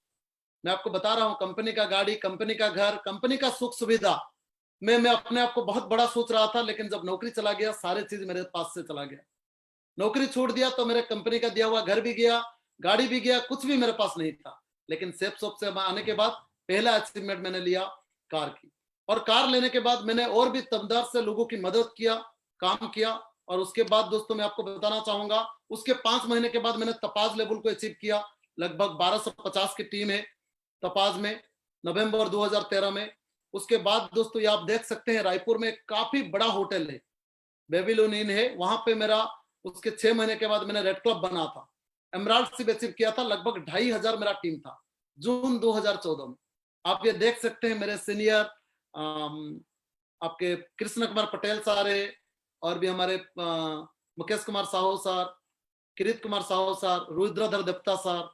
C: मैं आपको बता रहा हूँ, कंपनी का गाड़ी, कंपनी का घर, कंपनी का सुख सुविधा मैं अपने आप को बहुत बड़ा सोच रहा था, लेकिन जब नौकरी चला गया सारे चीज मेरे पास से चला गया। नौकरी छोड़ दिया तो मेरे कंपनी का दिया हुआ घर भी गया, गाड़ी भी गया, कुछ भी मेरे पास नहीं था। लेकिन सेफ शॉप से आने के बाद पहला अचीवमेंट मैंने लिया कार की, और कार लेने के बाद मैंने और भी तमदार से लोगों की मदद किया, काम किया। और उसके बाद दोस्तों मैं आपको बताना चाहूंगा, उसके 5 महीने के बाद मैंने तपाज लेवल को अचीव किया। लगभग 1250 की टीम है तपाज में, नवंबर 2013 में। उसके बाद दोस्तों ये आप देख सकते हैं रायपुर में काफी बड़ा होटल है, बेबीलोन इन है, वहां पे मेरा उसके 6 महीने के बाद मैंने रेड क्लब बना था। एमराल्ड शिप अचीव किया था। लगभग 2500 मेरा टीम था जून 2014 में। आप ये देख सकते हैं मेरे सीनियर आपके कृष्ण कुमार पटेल सर है, और भी हमारे मुकेश कुमार साहू सर, किरीट कुमार साहू सर, रुद्रधर देवता सर,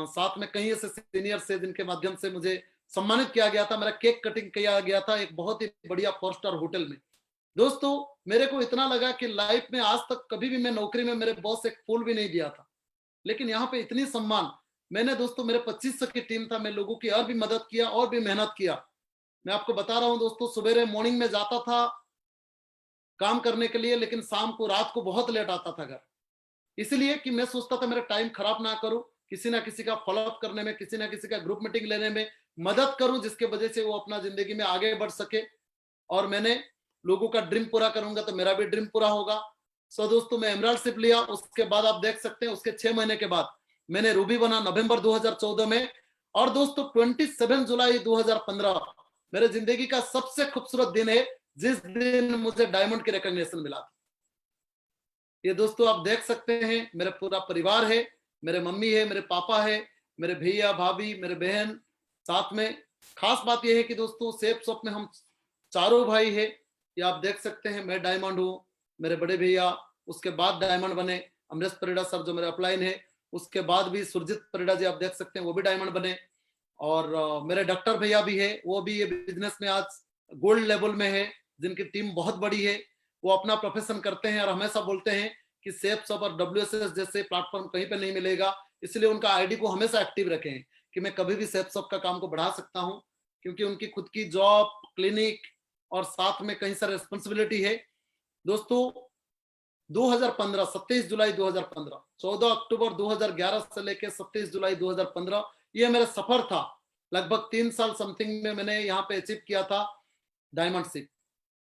C: साथ में कई ऐसे सीनियर से जिनके माध्यम से मुझे सम्मानित किया गया था। मेरा केक कटिंग किया गया था एक बहुत ही बढ़िया 4 स्टार होटल में। दोस्तों मेरे को इतना लगा कि लाइफ में आज तक कभी भी मैं नौकरी में मेरे बॉस एक फूल भी नहीं दिया था, लेकिन यहाँ पे इतनी सम्मान मैंने, दोस्तों मेरे 2500 की टीम था, मैं लोगों की और भी मदद किया और भी मेहनत किया। मैं आपको बता रहा हूँ दोस्तों, सवेरे मॉर्निंग में जाता था काम करने के लिए, लेकिन शाम को रात को बहुत लेट आता था घर, इसलिए कि मैं सोचता था मेरा टाइम खराब ना करूं, किसी ना किसी का फॉलोअप करने में, किसी ना किसी का ग्रुप मीटिंग लेने में मदद करूं, जिसके वजह से वो अपना जिंदगी में आगे बढ़ सके। और मैंने लोगों का ड्रीम पूरा करूंगा तो मेरा भी ड्रीम पूरा होगा। सो दोस्तों मैं एमराल्ड शिप लिया, उसके बाद आप देख सकते हैं उसके 6 महीने के बाद मैंने रूबी बना नवंबर 2014 में। और दोस्तों 27 जुलाई 2015 मेरे जिंदगी का सबसे खूबसूरत दिन है, जिस दिन मुझे डायमंड की रिकॉग्निशन मिला था। ये दोस्तों आप देख सकते हैं मेरा पूरा परिवार है, मेरे मम्मी है, मेरे पापा है, मेरे भैया भाभी, मेरे बहन साथ में। खास बात यह है कि दोस्तों सेफ शॉप में हम चारों भाई है। ये आप देख सकते हैं मैं डायमंड हूँ, मेरे बड़े भैया उसके बाद डायमंड बने, अमरेश परिड़ा सर जो मेरे अपलाइन है, उसके बाद भी सुरजीत परिड़ा जी आप देख सकते हैं वो भी डायमंड बने। और मेरे डॉक्टर भैया भी है, वो भी ये बिजनेस में आज गोल्ड लेवल में है, जिनकी टीम बहुत बड़ी है। वो अपना प्रोफेशन करते हैं और हमेशा बोलते हैं कि सेफ शॉप और WSS जैसे प्लेटफॉर्म कहीं पे नहीं मिलेगा, इसलिए उनका आईडी को हमेशा एक्टिव रखें कि मैं कभी भी सेफ शॉप का काम को बढ़ा सकता हूं, क्योंकि उनकी खुद की जॉब, क्लिनिक और साथ में कई सारे रिस्पॉन्सिबिलिटी है। दोस्तों 2015 27 जुलाई 2015, 14 अक्टूबर 2011 से लेकर 27 जुलाई 2015 ये मेरा सफर था। लगभग 3 साल समथिंग में मैंने यहाँ पे अचीव किया था डायमंड शिप।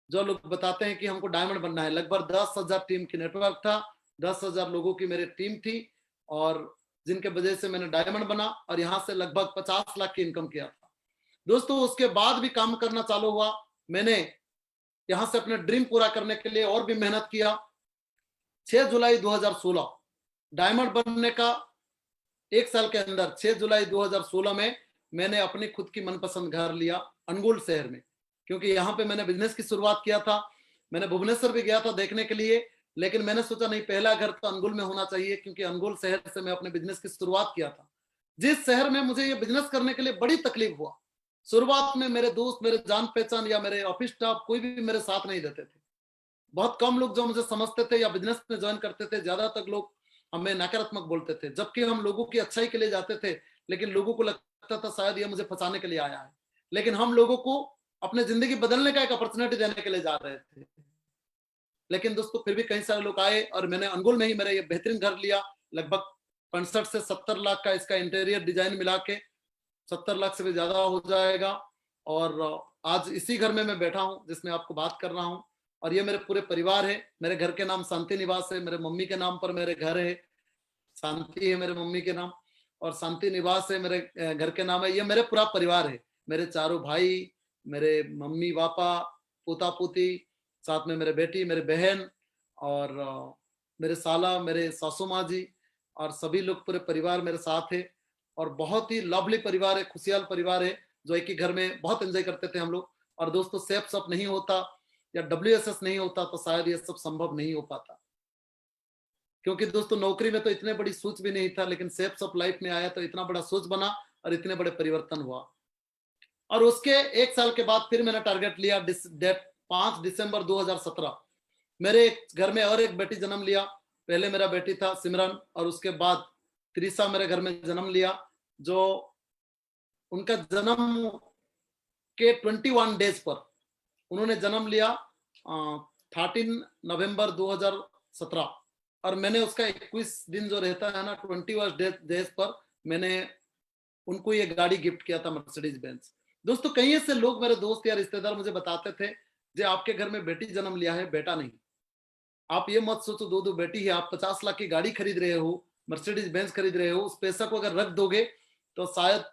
C: जो लोग बताते हैं कि हमको डायमंड बनना है, लगभग 10,000 टीम की नेटवर्क था, 10,000 लोगों की मेरी टीम थी, और जिनके वजह से मैंने डायमंड बना और यहाँ से लगभग 50 लाख की इनकम किया था। दोस्तों उसके बाद भी काम करना चालू हुआ, मैंने यहाँ से अपने ड्रीम पूरा करने के लिए और भी मेहनत किया। 6 जुलाई 2016 डायमंड बनने का 1 साल के अंदर 6 जुलाई 2016 में मैंने अपनी खुद की मनपसंद घर लिया अनगोल शहर में, क्योंकि यहाँ पे मैंने बिजनेस की शुरुआत किया था। मैंने भुवनेश्वर भी गया था देखने के लिए, लेकिन मैंने सोचा नहीं, पहला घर तो अनगोल में होना चाहिए, क्योंकि अनगोल शहर से मैं अपने बिजनेस की शुरुआत किया था, जिस शहर में मुझे ये बिजनेस करने के लिए बड़ी तकलीफ हुआ। शुरुआत में मेरे दोस्त, मेरे जान पहचान या मेरे ऑफिस स्टाफ कोई भी मेरे साथ नहीं देते थे। बहुत कम लोग जो मुझे समझते थे या बिजनेस में ज्वाइन करते थे, ज्यादातर लोग हमें नकारात्मक बोलते थे, जबकि हम लोगों की अच्छाई के लिए जाते थे, लेकिन लोगों को लगता था शायद ये मुझे फंसाने के लिए आया है। लेकिन हम लोगों को अपने जिंदगी बदलने का एक अपॉर्चुनिटी देने के लिए जा रहे थे। लेकिन दोस्तों फिर भी कई सारे लोग आए और मैंने अनगोल में ही मेरा ये बेहतरीन घर लिया। लगभग 65 से 70 लाख का इसका इंटीरियर डिजाइन मिला के 70 लाख से भी ज्यादा हो जाएगा। और आज इसी घर में मैं बैठा हूँ जिसमें आपको बात कर रहा हूँ, और ये मेरे पूरे परिवार है। मेरे घर के नाम शांति निवास है, मेरे मम्मी के नाम पर मेरे घर है, शांति है मेरे मम्मी के नाम, और शांति निवास है मेरे घर के नाम है। ये मेरे पूरा परिवार है, मेरे चारों भाई, मेरे मम्मी पापा, पोता पोती, साथ में मेरे बेटी, मेरे बहन, और मेरे साला, मेरे सासू माँ जी, और सभी लोग पूरे परिवार मेरे साथ है। और बहुत ही लवली परिवार है, खुशहाल परिवार है, जो एक ही घर में बहुत एंजॉय करते थे हम लोग। और दोस्तों सेफ सब नहीं होता या WSS नहीं होता तो शायद ये सब संभव नहीं हो पाता, क्योंकि दोस्तों नौकरी में तो इतने बड़ी सोच भी नहीं था, लेकिन सेफ सब लाइफ में आया तो इतना बड़ा सोच बना और इतने बड़े परिवर्तन हुआ। और उसके 1 साल के बाद फिर मैंने टारगेट लिया, 5 दिसंबर 2017 मेरे घर में और एक बेटी जन्म लिया। पहले मेरा बेटी था सिमरन, और उसके बाद त्रिशा मेरे घर में जन्म लिया, जो उनका जन्म के 21 डेज पर उन्होंने जन्म लिया 13 नवंबर 2017, और मैंने उसका 21 दिन जो रहता है ना 21 डेज पर मैंने उनको ये गाड़ी गिफ्ट किया था, मर्सिडीज बेंज। दोस्तों कई ऐसे लोग, मेरे दोस्त या रिश्तेदार मुझे बताते थे, जो आपके घर में बेटी जन्म लिया है, बेटा नहीं। आप ये मत सोचो 2 बेटी है, आप 50 लाख की गाड़ी खरीद रहे हो, मर्सिडीज बेंज खरीद रहे हो, उस पैसा को अगर रख दोगे तो शायद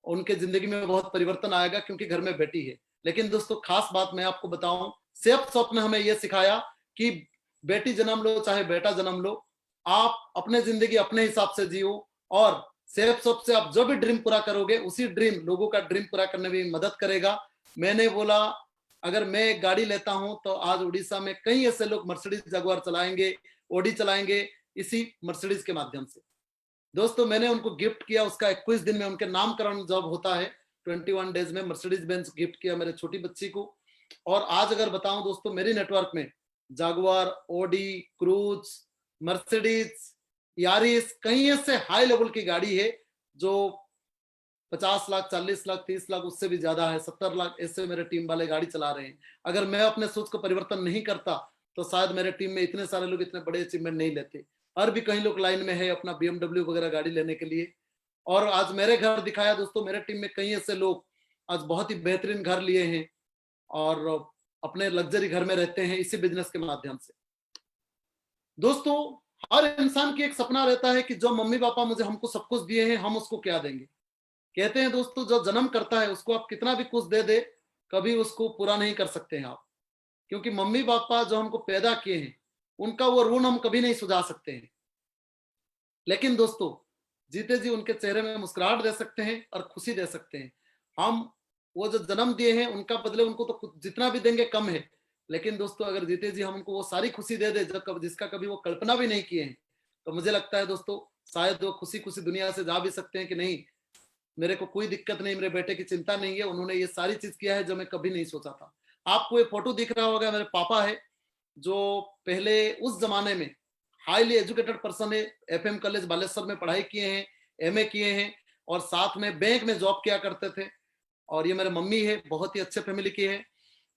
C: उनके जिंदगी में बहुत परिवर्तन आएगा, क्योंकि घर में बेटी है। लेकिन दोस्तों खास बात मैं आपको बताऊं, सेफ शॉप में हमें यह सिखाया कि बेटी जन्म लो चाहे बेटा जन्म लो, आप अपने जिंदगी अपने हिसाब से जियो और सेफ शॉप से आप जो भी ड्रीम पूरा करोगे उसी ड्रीम लोगों का ड्रीम पूरा करने में मदद करेगा। मैंने बोला अगर मैं एक गाड़ी लेता हूं तो आज उड़ीसा में कई ऐसे लोग मर्सिडीज जगुआर चलाएंगे, ऑडी चलाएंगे इसी मर्सिडीज के माध्यम से। दोस्तों मैंने उनको गिफ्ट किया, उसका 21 दिन में उनके नामकरण जब होता है 21 डेज में मर्सिडीज बेंज गिफ्ट किया मेरे छोटी बच्ची को। और आज अगर बताऊं दोस्तों मेरी नेटवर्क में Jaguar, Audi, cruise, Mercedes, Yaris कई ऐसे हाई लेवल की गाड़ी है जो 50 लाख, 40 लाख, 30 लाख उससे भी ज्यादा है, 70 लाख ऐसे मेरे टीम वाले गाड़ी चला रहे हैं। अगर मैं अपने सोच को परिवर्तन नहीं करता तो शायद मेरे टीम में इतने सारे लोग इतने बड़े अचीवमेंट नहीं लेते। और भी कई लोग लाइन में है अपना BMW वगैरह गाड़ी लेने के लिए। और आज मेरे घर दिखाया दोस्तों, मेरे टीम में कई ऐसे लोग आज बहुत ही बेहतरीन घर लिए हैं और अपने लग्जरी घर में रहते हैं इसी बिजनेस के माध्यम से। दोस्तों हर इंसान की एक सपना रहता है कि जो मम्मी पापा मुझे हमको सब कुछ दिए हैं हम उसको क्या देंगे। कहते हैं दोस्तों जो जन्म करता है उसको आप कितना भी कुछ दे दे कभी उसको पूरा नहीं कर सकते हैं आप, क्योंकि मम्मी पापा जो हमको पैदा किए हैं उनका वो ऋण हम कभी नहीं सुझा सकते हैं। लेकिन दोस्तों जीते जी उनके चेहरे में मुस्कुराहट दे सकते हैं और खुशी दे सकते हैं। हम वो जो जन्म दिए हैं उनका बदले उनको तो जितना भी देंगे कम है, लेकिन दोस्तों अगर जीते जी हम उनको वो सारी खुशी दे दे जिसका कभी वो कल्पना भी नहीं किए हैं तो मुझे लगता है दोस्तों शायद वो खुशी खुशी दुनिया से जा भी सकते हैं कि नहीं मेरे को कोई दिक्कत नहीं, मेरे बेटे की चिंता नहीं है, उन्होंने ये सारी चीज किया है जो मैं कभी नहीं सोचा था। आपको ये फोटो दिख रहा होगा, मेरे पापा है जो पहले उस जमाने में हाईली एजुकेटेड पर्सन है, FM कॉलेज बालेश्वर में पढ़ाई किए हैं, MA किए हैं और साथ में बैंक में जॉब किया करते थे। और ये मेरे मम्मी है, बहुत ही अच्छे फैमिली की है।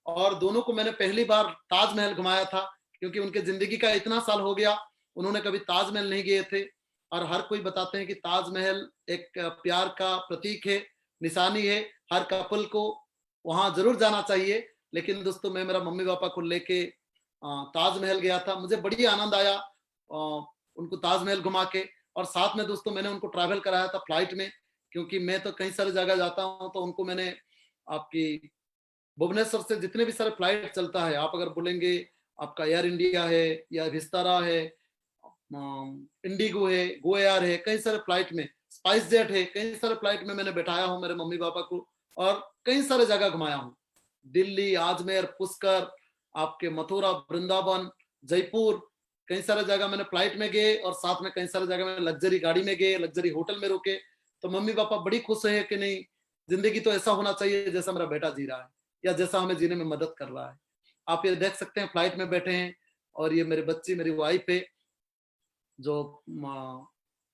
C: और दोनों को मैंने पहली बार ताजमहल घुमाया था क्योंकि उनके जिंदगी का इतना साल हो गया उन्होंने कभी ताजमहल नहीं गए थे। और हर कोई बताते हैं कि ताजमहल एक प्यार का प्रतीक है, निशानी है, हर कपल को वहां जरूर जाना चाहिए। लेकिन दोस्तों मैं मेरा मम्मी पापा को लेके ताजमहल गया था, मुझे बड़ी आनंद आया उनको ताजमहल घुमा के। और साथ में दोस्तों मैंने उनको ट्रैवल कराया था फ्लाइट में, क्योंकि मैं तो कई सारी जगह जाता हूँ तो उनको मैंने आपकी भुवनेश्वर से जितने भी सारे फ्लाइट चलता है, आप अगर बोलेंगे आपका एयर इंडिया है या विस्तारा है, इंडिगो है, गो एयर है, कई सारे फ्लाइट में, स्पाइस जेट है, कई सारे फ्लाइट में मैंने बैठाया हूँ मेरे मम्मी पापा को और कई सारे जगह घुमाया हूँ। दिल्ली, अजमेर, पुष्कर, आपके मथुरा, वृंदावन, जयपुर, कई सारे जगह मैंने फ्लाइट में गए और साथ में कई सारे जगह में लग्जरी गाड़ी में गए, लग्जरी होटल में रुके। तो मम्मी पापा बड़ी खुश है कि नहीं जिंदगी तो ऐसा होना चाहिए जैसा मेरा बेटा जी रहा है या जैसा हमें जीने में मदद कर रहा है। आप ये देख सकते हैं फ्लाइट में बैठे हैं और ये मेरे बच्ची, मेरी वाइफ है जो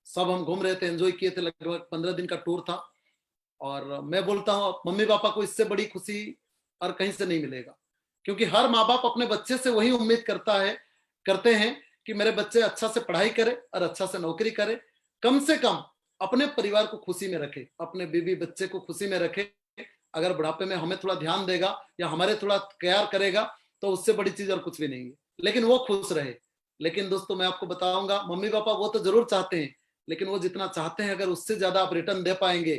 C: सब हम घूम रहे थे, एंजॉय किए थे, लगभग 15 दिन का टूर था। और मैं बोलता हूँ मम्मी पापा को इससे बड़ी खुशी और कहीं से नहीं मिलेगा, क्योंकि हर माँ बाप अपने बच्चे से वही उम्मीद करते हैं कि मेरे बच्चे अच्छा से पढ़ाई करे और अच्छा से नौकरी करे, कम से कम अपने परिवार को खुशी में रखे, अपने बीवी बच्चे को खुशी में रखे। अगर बुढ़ापे में हमें थोड़ा ध्यान देगा या हमारे थोड़ा केयर करेगा तो उससे बड़ी चीज और कुछ भी नहीं है, लेकिन वो खुश रहे। लेकिन दोस्तों मैं आपको बताऊंगा मम्मी पापा वो तो जरूर चाहते हैं, लेकिन वो जितना चाहते हैं अगर उससे ज्यादा आप रिटर्न दे पाएंगे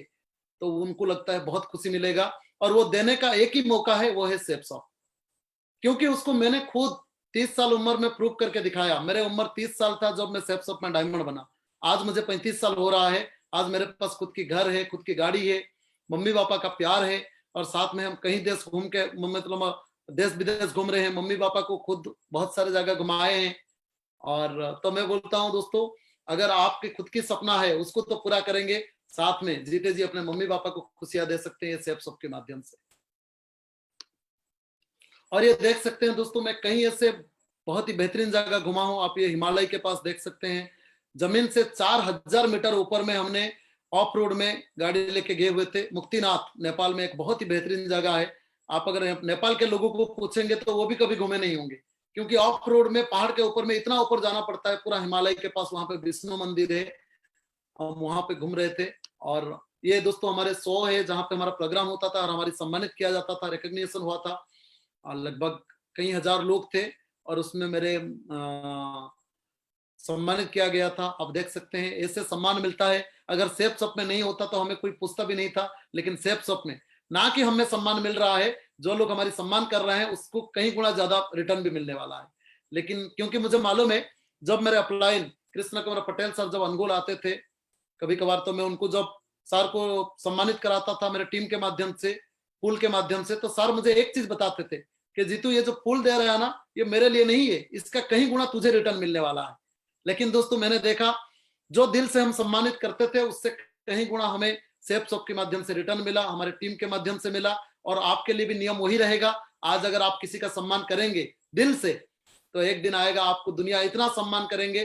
C: तो उनको लगता है बहुत खुशी मिलेगा। और वो देने का एक ही मौका है, वो है सेफ शॉप। क्योंकि उसको मैंने खुद 30 साल उम्र में प्रूव करके दिखाया। मेरे उम्र 30 साल था जब मैं सेफ शॉप में डायमंड बना। आज मुझे 35 साल हो रहा है, आज मेरे पास खुद की घर है, खुद की गाड़ी है, मम्मी पापा का प्यार है और साथ में हम कहीं देश घूम के मतलब देश विदेश घूम रहे हैं, मम्मी पापा को खुद बहुत सारे जगह घुमाए हैं। और तो मैं बोलता हूं दोस्तों अगर आपकी खुद की सपना है उसको तो पूरा करेंगे, साथ में जीते जी अपने मम्मी पापा को खुशियां दे सकते हैं सेफ शॉप के माध्यम से। और ये देख सकते हैं दोस्तों मैं कहीं ऐसे बहुत ही बेहतरीन जगह घुमा हूं। आप ये हिमालय के पास देख सकते हैं, जमीन से 4000 मीटर ऊपर में हमने ऑफ रोड में गाड़ी लेके गए हुए थे। मुक्तिनाथ नेपाल में एक बहुत ही बेहतरीन जगह है। आप अगर नेपाल के लोगों को पूछेंगे तो वो भी कभी घूमे नहीं होंगे, क्योंकि ऑफ रोड में पहाड़ के ऊपर में इतना ऊपर जाना पड़ता है, पूरा हिमालय के पास। वहां पे विष्णु मंदिर है, हम वहां पे घूम रहे थे। और ये दोस्तों हमारे 100 है जहाँ पे हमारा प्रोग्राम होता था और हमारी सम्मानित किया जाता था, रिकॉग्निशन हुआ था और लगभग कई हजार लोग थे और उसमें मेरे सम्मानित किया गया था। आप देख सकते हैं ऐसे सम्मान मिलता है। अगर सेफ शॉप में नहीं होता तो हमें कोई पूछता भी नहीं था, लेकिन सेफ शॉप में ना कि हमें सम्मान मिल रहा है, जो लोग हमारी सम्मान कर रहे हैं उसको कई गुना ज्यादा रिटर्न भी मिलने वाला है। लेकिन क्योंकि मुझे मालूम है जब मेरे अपलाइन कृष्ण कुमार पटेल सर जब अनगोल आते थे कभी कभार, तो मैं उनको जब सर को सम्मानित कराता था मेरे टीम के माध्यम से, पुल के माध्यम से, तो सर मुझे एक चीज बताते थे कि जीतू ये जो पुल दे रहा है ना, ये मेरे लिए नहीं है, इसका कहीं गुना तुझे रिटर्न मिलने वाला है। लेकिन दोस्तों मैंने देखा जो दिल से हम सम्मानित करते थे उससे कहीं गुना हमें सेफ शॉप के माध्यम से रिटर्न मिला, हमारे टीम के माध्यम से मिला। और आपके लिए भी नियम वही रहेगा, आज अगर आप किसी का सम्मान करेंगे दिल से, तो एक दिन आएगा आपको दुनिया इतना सम्मान करेंगे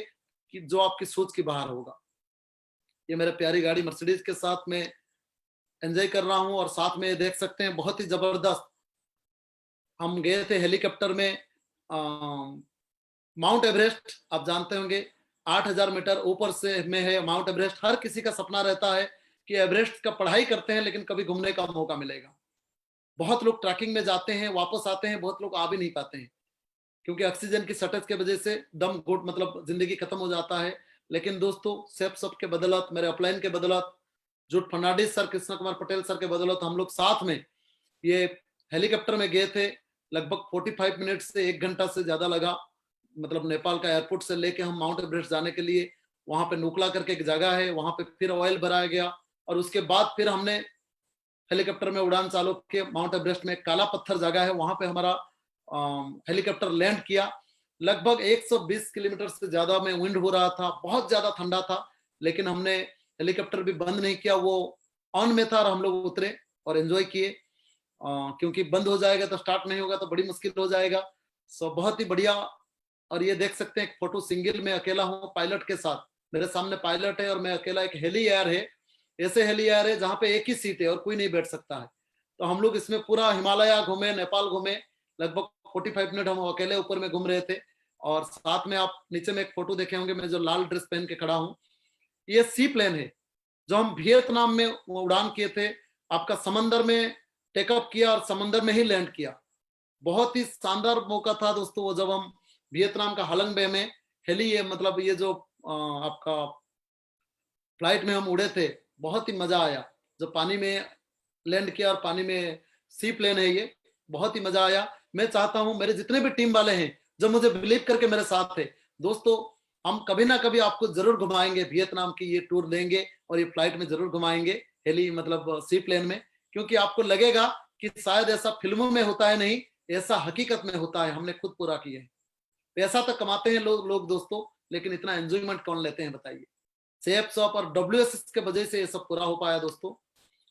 C: कि जो आपकी सोच की बाहर होगा। ये मेरे प्यारी गाड़ी मर्सिडीज के साथ में एंजॉय कर रहा हूं, और साथ में देख सकते हैं बहुत ही जबरदस्त हम गए थे हेलीकॉप्टर में माउंट एवरेस्ट। आप जानते होंगे 8,000 मीटर ऊपर से में है माउंट एवरेस्ट। हर किसी का सपना रहता है कि एवरेस्ट का पढ़ाई करते हैं लेकिन कभी घूमने का मौका मिलेगा। बहुत लोग ट्रैकिंग में जाते हैं वापस आते हैं, बहुत लोग आ भी नहीं पाते हैं क्योंकि ऑक्सीजन की शॉर्टेज के वजह से दम घुट मतलब जिंदगी खत्म हो जाता है। लेकिन दोस्तों सेफ सब के बदौलत, मेरे अपलाइन के बदौलत, जूट फर्नांडिस सर, कृष्ण कुमार पटेल सर के बदौलत हम लोग साथ में ये हेलीकॉप्टर में गए थे। लगभग 45 मिनट से 1 घंटा से ज्यादा लगा, मतलब नेपाल का एयरपोर्ट से लेके हम माउंट एवरेस्ट जाने के लिए। वहां पे नुकला करके एक जगह है, वहां पे फिर ऑयल भराया गया और उसके बाद फिर हमने हेलीकॉप्टर में उड़ान चालू के माउंट एवरेस्ट में काला पत्थर जगह है वहां पे हमारा हेलीकॉप्टर लैंड किया। लगभग 120 किलोमीटर से ज्यादा में विंड हो रहा था, बहुत ज्यादा ठंडा था, लेकिन हमने हेलीकॉप्टर भी बंद नहीं किया, वो ऑन में था और हम लोग उतरे और एंजॉय किए। क्योंकि बंद हो जाएगा तो स्टार्ट नहीं होगा तो बड़ी मुश्किल हो जाएगा। सो बहुत ही बढ़िया। और ये देख सकते हैं एक फोटो सिंगल में अकेला हूँ पायलट के साथ, मेरे सामने पायलट है और मैं अकेला। एक हेली एयर है, ऐसे हेली एयर है जहाँ पे एक ही सीट है और कोई नहीं बैठ सकता है। तो हम लोग इसमें पूरा हिमालय घूमे, नेपाल घूमे, लगभग 45 मिनट हम अकेले ऊपर में घूम रहे थे। और साथ में आप नीचे में एक फोटो देखे होंगे, मैं जो लाल ड्रेस पहन के खड़ा हूँ, ये सी प्लेन है जो हम वियतनाम में उड़ान किए थे। आपका समंदर में टेकअप किया और समंदर में ही लैंड किया। बहुत ही शानदार मौका था दोस्तों वो, जब हम वियतनाम का हालंग बे में हेली है मतलब ये जो आपका फ्लाइट में हम उड़े थे, बहुत ही मजा आया जब पानी में लैंड किया। और पानी में सी प्लेन है ये, बहुत ही मजा आया। मैं चाहता हूं मेरे जितने भी टीम वाले हैं जो मुझे बिलीव करके मेरे साथ थे, दोस्तों हम कभी ना कभी आपको जरूर घुमाएंगे, वियतनाम की ये टूर लेंगे और ये फ्लाइट में जरूर घुमाएंगे, हेली मतलब सी प्लेन में। क्योंकि आपको लगेगा कि शायद ऐसा फिल्मों में होता है, नहीं ऐसा हकीकत में होता है, हमने खुद पूरा किया है। पैसा तो कमाते हैं लोग दोस्तों, लेकिन इतना एंजॉयमेंट कौन लेते हैं बताइए। सेफ शॉप और WSS के वजह से ये सब पूरा हो पाया दोस्तों।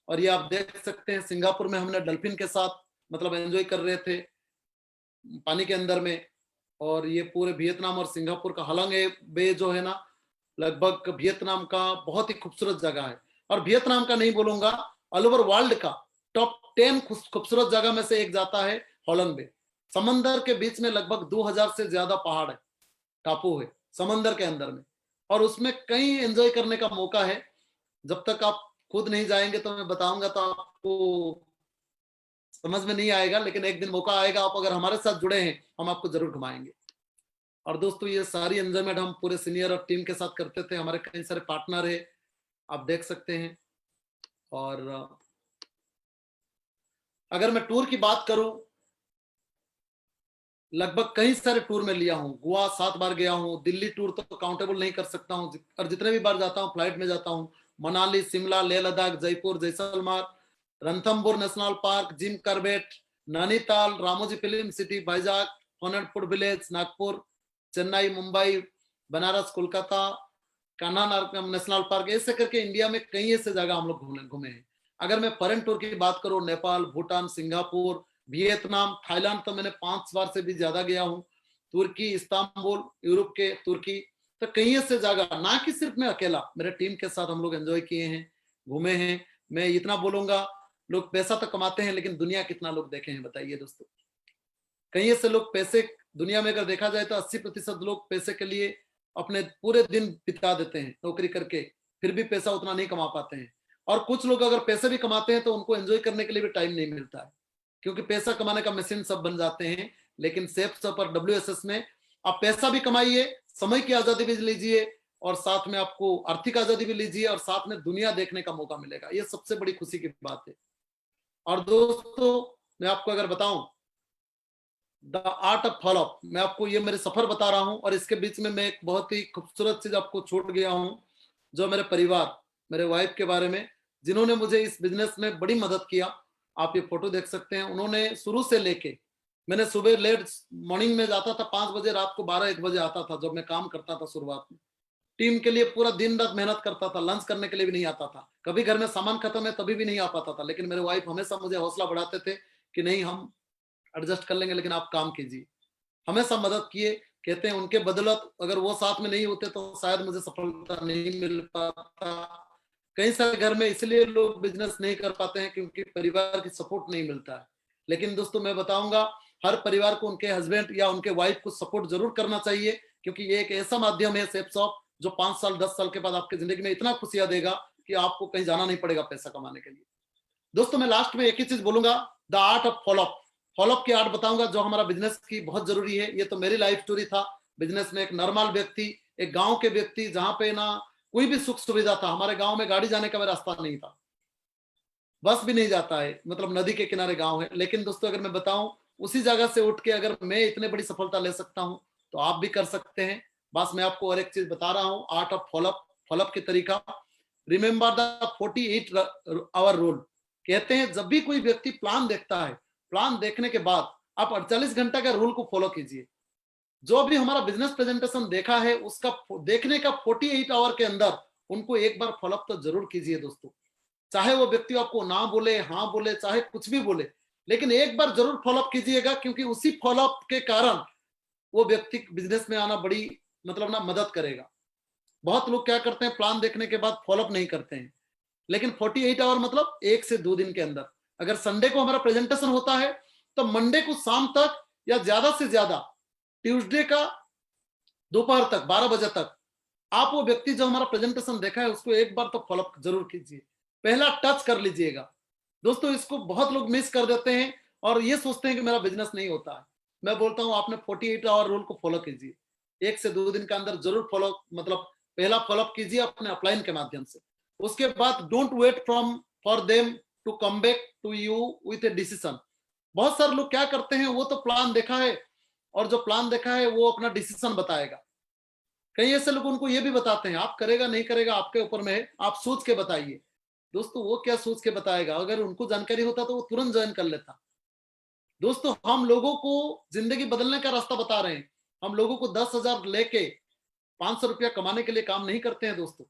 C: और ये आप देख सकते हैं सिंगापुर में हमने डल्फिन के साथ मतलब एंजॉय कर रहे थे पानी के अंदर में। और ये पूरे वियतनाम और सिंगापुर का हालंग बे जो है ना, लगभग वियतनाम का बहुत ही खूबसूरत जगह है। और वियतनाम का नहीं बोलूंगा, ऑल ओवर वर्ल्ड का टॉप 10 खूबसूरत जगह में से एक जाता है हालंग बे। समंदर के बीच में लगभग 2000 से ज्यादा पहाड़ है, टापू है समंदर के अंदर में, और उसमें कई एंजॉय करने का मौका है। जब तक आप खुद नहीं जाएंगे तो मैं बताऊंगा तो आपको समझ में नहीं आएगा, लेकिन एक दिन मौका आएगा, आप अगर हमारे साथ जुड़े हैं हम आपको जरूर घुमाएंगे। और दोस्तों ये सारी एंजॉयमेंट हम पूरे सीनियर और टीम के साथ करते थे, हमारे कई सारे पार्टनर है आप देख सकते हैं। और अगर मैं टूर की बात करूं, लगभग कई सारे टूर में लिया हूं। गोवा 7 बार गया हूं, दिल्ली टूर तो काउंटेबल नहीं कर सकता हूं, और जितने भी बार जाता हूं फ्लाइट में जाता हूं। Manali, Shimla, Leh Ladakh, Jaipur, Jaisalmer, Ranthambore national park, Jim Corbett, Nainital, Ramoji film city, Vizag, Honarpur village, Nagpur, Chennai, Mumbai, Banaras, Kolkata, Kanha national park, ऐसे करके इंडिया में कई ऐसे जगह हम लोग घूमे हैं। अगर मैं फॉरेन टूर की बात करूं, Nepal, Bhutan, Singapore, Vietnam, Thailand तो मैंने 5 बार से भी ज्यादा गया हूँ। तुर्की, इस्तांबुल, यूरोप के तुर्की, तो कई ऐसे जगह, ना कि सिर्फ मैं अकेला, मेरे टीम के साथ हम लोग एंजॉय किए हैं, घूमे हैं। मैं इतना बोलूंगा, लोग पैसा तो कमाते हैं लेकिन दुनिया कितना लोग देखे हैं बताइए दोस्तों। कई ऐसे लोग पैसे, दुनिया में अगर देखा जाए तो 80% लोग पैसे के लिए अपने पूरे दिन बिता देते हैं नौकरी करके, फिर भी पैसा उतना नहीं कमा पाते हैं। और कुछ लोग अगर पैसे भी कमाते हैं तो उनको एंजॉय करने के लिए भी टाइम नहीं मिलता है, क्योंकि पैसा कमाने का मशीन सब बन जाते हैं। लेकिन सेफ सब और WSS में आप पैसा भी कमाइए, समय की आजादी भी लीजिए, और साथ में आपको आर्थिक आजादी भी लीजिए, और साथ में दुनिया देखने का मौका मिलेगा। ये सबसे बड़ी खुशी की बात है। और दोस्तों मैं आपको अगर बताऊं, द आर्ट ऑफ फॉलोअप। मैं आपको ये मेरे सफर बता रहा हूं, और इसके बीच में मैं एक बहुत ही खूबसूरत चीज आपको छोड़ गया हूं, जो मेरे परिवार, मेरे वाइफ के बारे में, जिन्होंने मुझे इस बिजनेस में बड़ी मदद किया। आप ये फोटो देख सकते हैं। उन्होंने शुरू से लेके, मैंने सुबह लेट मॉर्निंग में जाता था 5 बजे, रात को 12-1 बजे आता था जब मैं काम करता था शुरुआत में। टीम के लिए पूरा दिन रात मेहनत करता था, लंच करने के लिए भी नहीं आता था, कभी घर में सामान खत्म है तभी भी नहीं आ पाता था, लेकिन मेरे वाइफ हमेशा मुझे हौसला बढ़ाते थे कि नहीं, हम एडजस्ट कर लेंगे, लेकिन आप काम कीजिए। हमेशा मदद किए। कहते हैं उनके बदौलत अगर वो साथ में नहीं होते तो शायद मुझे सफलता नहीं मिल पाता। कई सारे घर में इसलिए लोग बिजनेस नहीं कर पाते हैं क्योंकि परिवार की सपोर्ट नहीं मिलता है। लेकिन दोस्तों मैं बताऊंगा, हर परिवार को उनके हस्बैंड या उनके वाइफ को सपोर्ट जरूर करना चाहिए, क्योंकि ये एक ऐसा माध्यम है सेफ शॉप जो 5 साल 10 साल के बाद आपकी जिंदगी में इतना खुशियां देगा कि आपको कहीं जाना नहीं पड़ेगा पैसा कमाने के लिए। दोस्तों मैं लास्ट में एक ही चीज बोलूंगा, the art of follow up. Follow up की आर्ट बताऊंगा जो हमारा बिजनेस की बहुत जरूरी है। ये तो मेरी लाइफ स्टोरी था। बिजनेस में एक नॉर्मल व्यक्ति, एक गांव के व्यक्ति, जहां पे ना कोई भी सुख सुविधा था। हमारे गांव में गाड़ी जाने का भी रास्ता नहीं था, बस भी नहीं जाता है, मतलब नदी के किनारे गांव है। लेकिन दोस्तों अगर मैं बताऊं, उसी जगह से उठ के अगर मैं इतने बड़ी सफलता ले सकता हूं तो आप भी कर सकते हैं। बस मैं आपको और एक चीज बता रहा हूं, आर्ट ऑफ फॉलोअप, फॉलोअप की तरीका। Remember the 48 hour rule. कहते हैं जब भी कोई व्यक्ति प्लान देखता है, प्लान देखने के बाद आप 48 घंटा का रूल को फॉलो कीजिए। जो भी हमारा बिजनेस प्रेजेंटेशन देखा है उसका देखने का 48 आवर के अंदर उनको एक बार फॉलोअप तो जरूर कीजिए दोस्तों। चाहे वो व्यक्ति आपको ना बोले, हाँ बोले, चाहे कुछ भी बोले, लेकिन एक बार जरूर फॉलोअप कीजिएगा, क्योंकि उसी फॉलोअप के कारण वो व्यक्ति बिजनेस में आना बड़ी मतलब ना मदद करेगा। बहुत लोग क्या करते हैं, प्लान देखने के बाद फॉलोअप नहीं करते हैं। लेकिन 48 आवर मतलब 1 से 2 दिन के अंदर, अगर संडे को हमारा प्रेजेंटेशन होता है तो मंडे को शाम तक या ज्यादा से ज्यादा ट्यूसडे का दोपहर तक 12 बजे तक आप वो व्यक्ति जो हमारा प्रेजेंटेशन देखा है उसको एक बार तो फॉलोअप जरूर कीजिए, पहला टच कर लीजिएगा। दोस्तों इसको बहुत लोग मिस कर देते हैं और ये सोचते हैं कि मेरा बिजनेस नहीं होता है। मैं बोलता हूं आपने 48 आवर रूल को फॉलो कीजिए। 1 से 2 दिन के अंदर जरूर फॉलो, मतलब पहला फॉलोअप कीजिए अपने अपलाइन के माध्यम से। उसके बाद don't wait from for them to come back to you with a decision. बहुत सारे लोग क्या करते हैं, वो तो प्लान देखा है और जो प्लान देखा है वो अपना डिसीजन बताएगा। कई ऐसे लोग उनको ये भी बताते हैं आप करेगा नहीं करेगा आपके ऊपर में है, आप सोच के बताइए। दोस्तों वो क्या सोच के बताएगा, अगर उनको जानकारी होता तो वो तुरंत ज्वाइन कर लेता। दोस्तों हम लोगों को जिंदगी बदलने का रास्ता बता रहे हैं। हम लोगों को 10,000 लेके 500 रुपया कमाने के लिए काम नहीं करते हैं दोस्तों।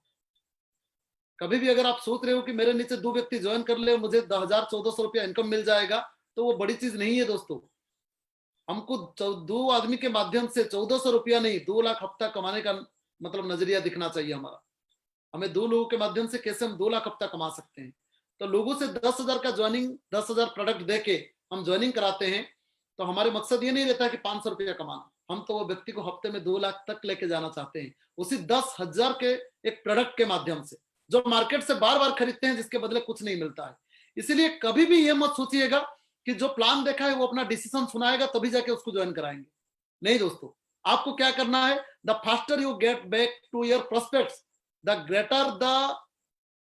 C: कभी भी अगर आप सोच रहे हो कि मेरे नीचे 2 व्यक्ति ज्वाइन कर ले, मुझे 10,000-1,400 रुपया इनकम मिल जाएगा, तो वो बड़ी चीज नहीं है दोस्तों। हमको 2 आदमी के माध्यम से 1,400 रुपया नहीं, 2 लाख हफ्ता कमाने का मतलब नजरिया दिखना चाहिए हमारा। हमें 2 लोगों के माध्यम से कैसे हम 2 लाख हफ्ता कमा सकते हैं। तो लोगों से 10,000 का ज्वाइनिंग, 10,000 प्रोडक्ट देके हम ज्वाइनिंग कराते हैं, तो हमारे मकसद ये नहीं रहता कि 500 रुपया कमाना। हम तो वो व्यक्ति को हफ्ते में 2 लाख तक लेके जाना चाहते हैं, उसी 10,000 के एक प्रोडक्ट के माध्यम से, जो मार्केट से बार बार खरीदते हैं, जिसके बदले कुछ नहीं मिलता है। इसीलिए कभी भी ये मत सोचिएगा कि जो प्लान देखा है वो अपना डिसीजन सुनाएगा तभी जाके उसको ज्वाइन कराएंगे। नहीं दोस्तों, आपको क्या करना है, the faster you get back to your prospects the greater the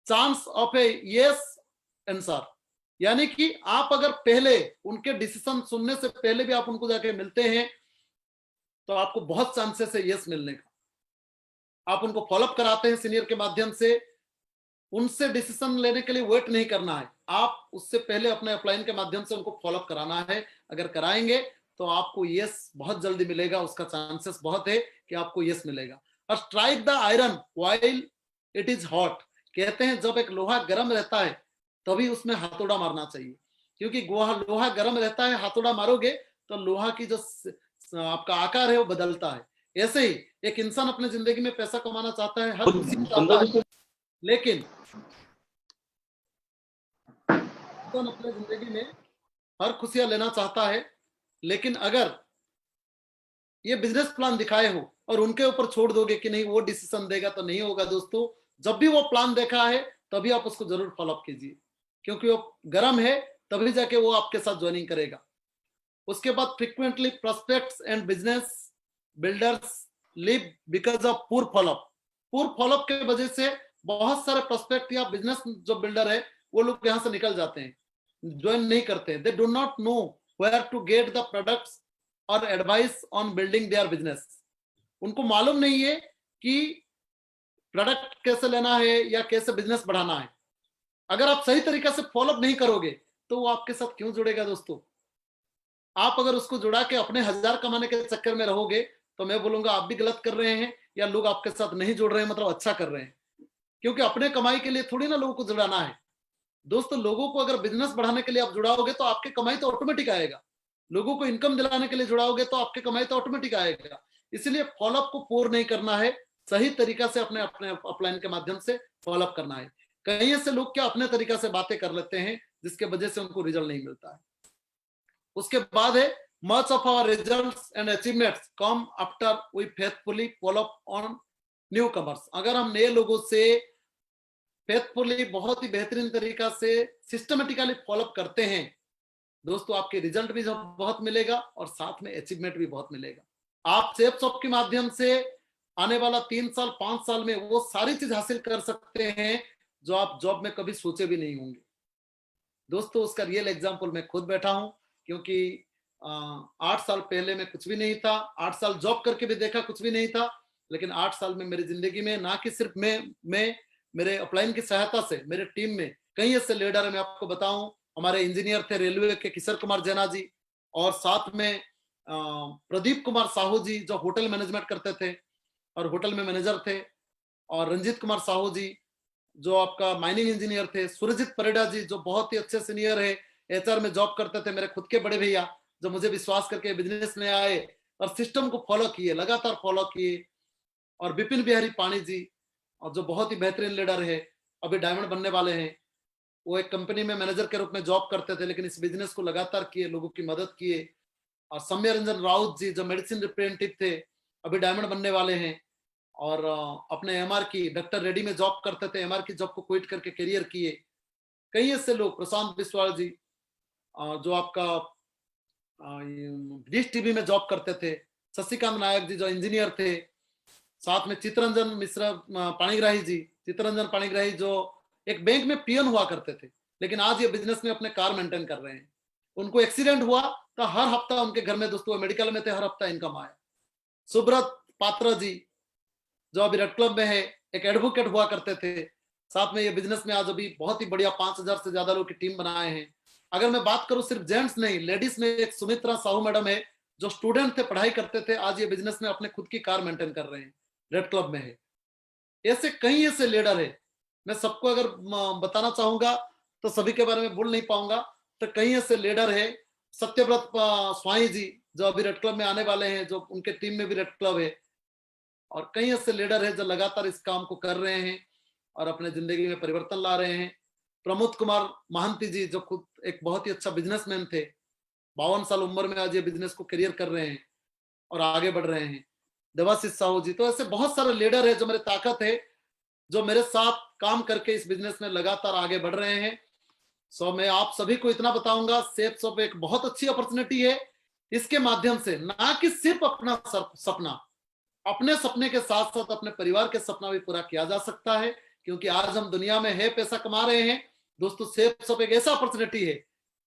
C: chance of a yes answer. यानी कि आप अगर पहले उनके डिसीजन सुनने से पहले भी आप उनको जाके मिलते हैं तो आपको बहुत चांसेस है यस मिलने का। आप उनको फॉलोअप कराते हैं सीनियर के माध्यम से, उनसे डिसीजन लेने के लिए वेट नहीं करना है, आप उससे पहले अपने अपलाइन के माध्यम से उनको फॉलोअप कराना है। अगर कराएंगे तो आपको यस बहुत जल्दी मिलेगा, उसका चांसेस बहुत है कि आपको यस मिलेगा। और strike the iron while it is hot. कहते हैं जब एक लोहा गर्म रहता है तभी उसमें हथौड़ा मारना चाहिए, क्योंकि लोहा गर्म रहता है, हथौड़ा मारोगे तो लोहा की जो आपका आकार है वो बदलता है। ऐसे ही एक इंसान अपने जिंदगी में पैसा कमाना चाहता है, हर खुशी चाहता है, लेकिन अपने जिंदगी में हर खुशियां लेना चाहता है, लेकिन अगर ये बिजनेस प्लान दिखाए हो और उनके ऊपर छोड़ दोगे कि नहीं वो डिसीजन देगा, तो नहीं होगा दोस्तों। जब भी वो प्लान देखा है तभी आप उसको जरूर फॉलोअप कीजिए, क्योंकि वो गर्म है तभी जाके वो आपके साथ ज्वाइनिंग करेगा। उसके बाद frequently prospects and business builders live because of poor follow up. Poor follow up के वजह से बहुत सारे प्रोस्पेक्ट या बिजनेस जो बिल्डर है वो लोग यहाँ से निकल जाते हैं, ज्वाइन नहीं करते हैं। They do not know where to get the products और advice on building their business. उनको मालूम नहीं है कि प्रोडक्ट कैसे लेना है या कैसे बिजनेस बढ़ाना है। अगर आप सही तरीका से फॉलोअप नहीं करोगे तो वो आपके साथ क्यों जुड़ेगा दोस्तों? आप अगर उसको जुड़ा के अपने 1000 कमाने के चक्कर में रहोगे तो मैं बोलूंगा आप भी गलत कर रहे हैं, या लोग आपके साथ नहीं जुड़ रहे हैं मतलब अच्छा कर रहे हैं। क्योंकि अपने कमाई के लिए थोड़ी ना लोगों को जुड़ाना है दोस्तों। लोगों को अगर बिजनेस बढ़ाने के लिए आप जुड़ाओगे तो आपके कमाई तो ऑटोमेटिक आएगा। लोगों को इनकम दिलाने के लिए जुड़ाओगे तो आपके कमाई तो ऑटोमेटिक आएगा। इसलिए फॉलोअप को पोर नहीं करना है, सही तरीका से अपने अपने अपलाइन के माध्यम से फॉलोअप करना है। कई ऐसे लोग क्या अपने तरीका से बातें कर लेते हैं जिसके वजह से उनको रिजल्ट नहीं मिलता है। उसके बाद है much of our results and achievements come after we faithfully follow on newcomers. अगर हम नए लोगों से फेथफुली बहुत ही बेहतरीन तरीका से सिस्टमेटिकली फॉलोअप करते हैं दोस्तों, आपके रिजल्ट भी बहुत मिलेगा और साथ में अचीवमेंट भी बहुत मिलेगा। आप सेफ शॉप के माध्यम से आने वाला 3 साल 5 साल में वो सारी चीज हासिल कर सकते हैं जो आप जॉब में कभी सोचे भी नहीं होंगे दोस्तों। उसका रियल एग्जांपल मैं खुद बैठा हूं, क्योंकि 8 साल पहले मैं कुछ भी नहीं था। 8 साल जॉब करके भी देखा, कुछ भी नहीं था। लेकिन 8 साल में मेरी जिंदगी में ना कि सिर्फ मैं मेरे अपलाइन की सहायता से मेरे टीम में कई ऐसे लीडर है। मैं आपको बताऊं, हमारे इंजीनियर थे रेलवे के किशोर कुमार जैना जी, और साथ में प्रदीप कुमार साहू जी जो होटल मैनेजमेंट करते थे और होटल में मैनेजर थे, और रंजीत कुमार साहू जी जो आपका माइनिंग इंजीनियर थे, सुरजीत परिडा जी जो बहुत ही अच्छे सीनियर है, एचआर में जॉब करते थे, मेरे खुद के बड़े भैया जो मुझे विश्वास करके बिजनेस में आए और सिस्टम को फॉलो किए, लगातार फॉलो किए। और विपिन बिहारी पानी जी, और जो बहुत ही बेहतरीन लीडर है, अभी डायमंड बनने वाले हैं। वो एक कंपनी में मैनेजर के रूप में जॉब करते थे लेकिन इस बिजनेस को लगातार किए, लोगों की मदद किए। और सौम्य रंजन राउत जी जो मेडिसिन रिप्रेजेंटेटिव थे, अभी डायमंड बनने वाले हैं। और अपने एमआर की डॉक्टर रेड्डी में जॉब करते थे, एमआर की जॉब को क्विट करके करियर किए। कई ऐसे लोग, प्रशांत बिस्वाल जी जो आपका डिश टीवी में जॉब करते थे, शशिकांत नायक जी जो इंजीनियर थे, साथ में चित्ररंजन मिश्रा पाणिग्राही जी, चित्ररंजन पाणिग्राही जो एक बैंक में पियन हुआ करते थे लेकिन आज ये बिजनेस में अपने कार मेंटेन कर रहे हैं। उनको एक्सीडेंट हुआ तो हर हफ्ता उनके घर में दोस्तों मेडिकल में थे, हर हफ्ता इनकम आया। सुब्रत पात्रा जी जो अभी रेड क्लब में है, एक एडवोकेट हुआ करते थे, साथ में ये बिजनेस में आज अभी बहुत ही बढ़िया 5000 से ज्यादा लोग की टीम बनाए हैं। अगर मैं बात करूं सिर्फ जेंट्स नहीं, लेडीज में एक सुमित्रा साहू मैडम है जो स्टूडेंट थे, पढ़ाई करते थे, आज ये बिजनेस में अपने खुद की कार मेंटेन कर रहे हैं, रेड क्लब में है। ऐसे कई ऐसे लीडर है, मैं सबको अगर बताना चाहूंगा तो सभी के बारे में बोल नहीं पाऊंगा। तो कई ऐसे लीडर है, सत्यव्रत स्वाई जी जो अभी रेड क्लब में आने वाले हैं, जो उनके टीम में भी रेड क्लब है। और कई ऐसे लीडर है जो लगातार इस काम को कर रहे हैं और अपने जिंदगी में परिवर्तन ला रहे हैं। प्रमोद कुमार महांती जी जो खुद एक बहुत ही अच्छा बिजनेसमैन थे, 52 साल उम्र में आज ये बिजनेस को करियर कर रहे हैं और आगे बढ़ रहे हैं। देवाशीष साहू जी, तो ऐसे बहुत सारे लीडर है जो मेरे ताकत है, जो मेरे साथ काम करके इस बिजनेस में लगातार आगे बढ़ रहे हैं। सो मैं आप सभी को इतना बताऊंगा, सेफ शॉप एक बहुत अच्छी अपॉर्चुनिटी है। इसके माध्यम से ना कि सिर्फ अपना सपना, अपने सपने के साथ साथ अपने परिवार के सपना भी पूरा किया जा सकता है। क्योंकि आज हम दुनिया में है, पैसा कमा रहे हैं दोस्तों। सेफ शॉप एक ऐसा अपॉर्चुनिटी है,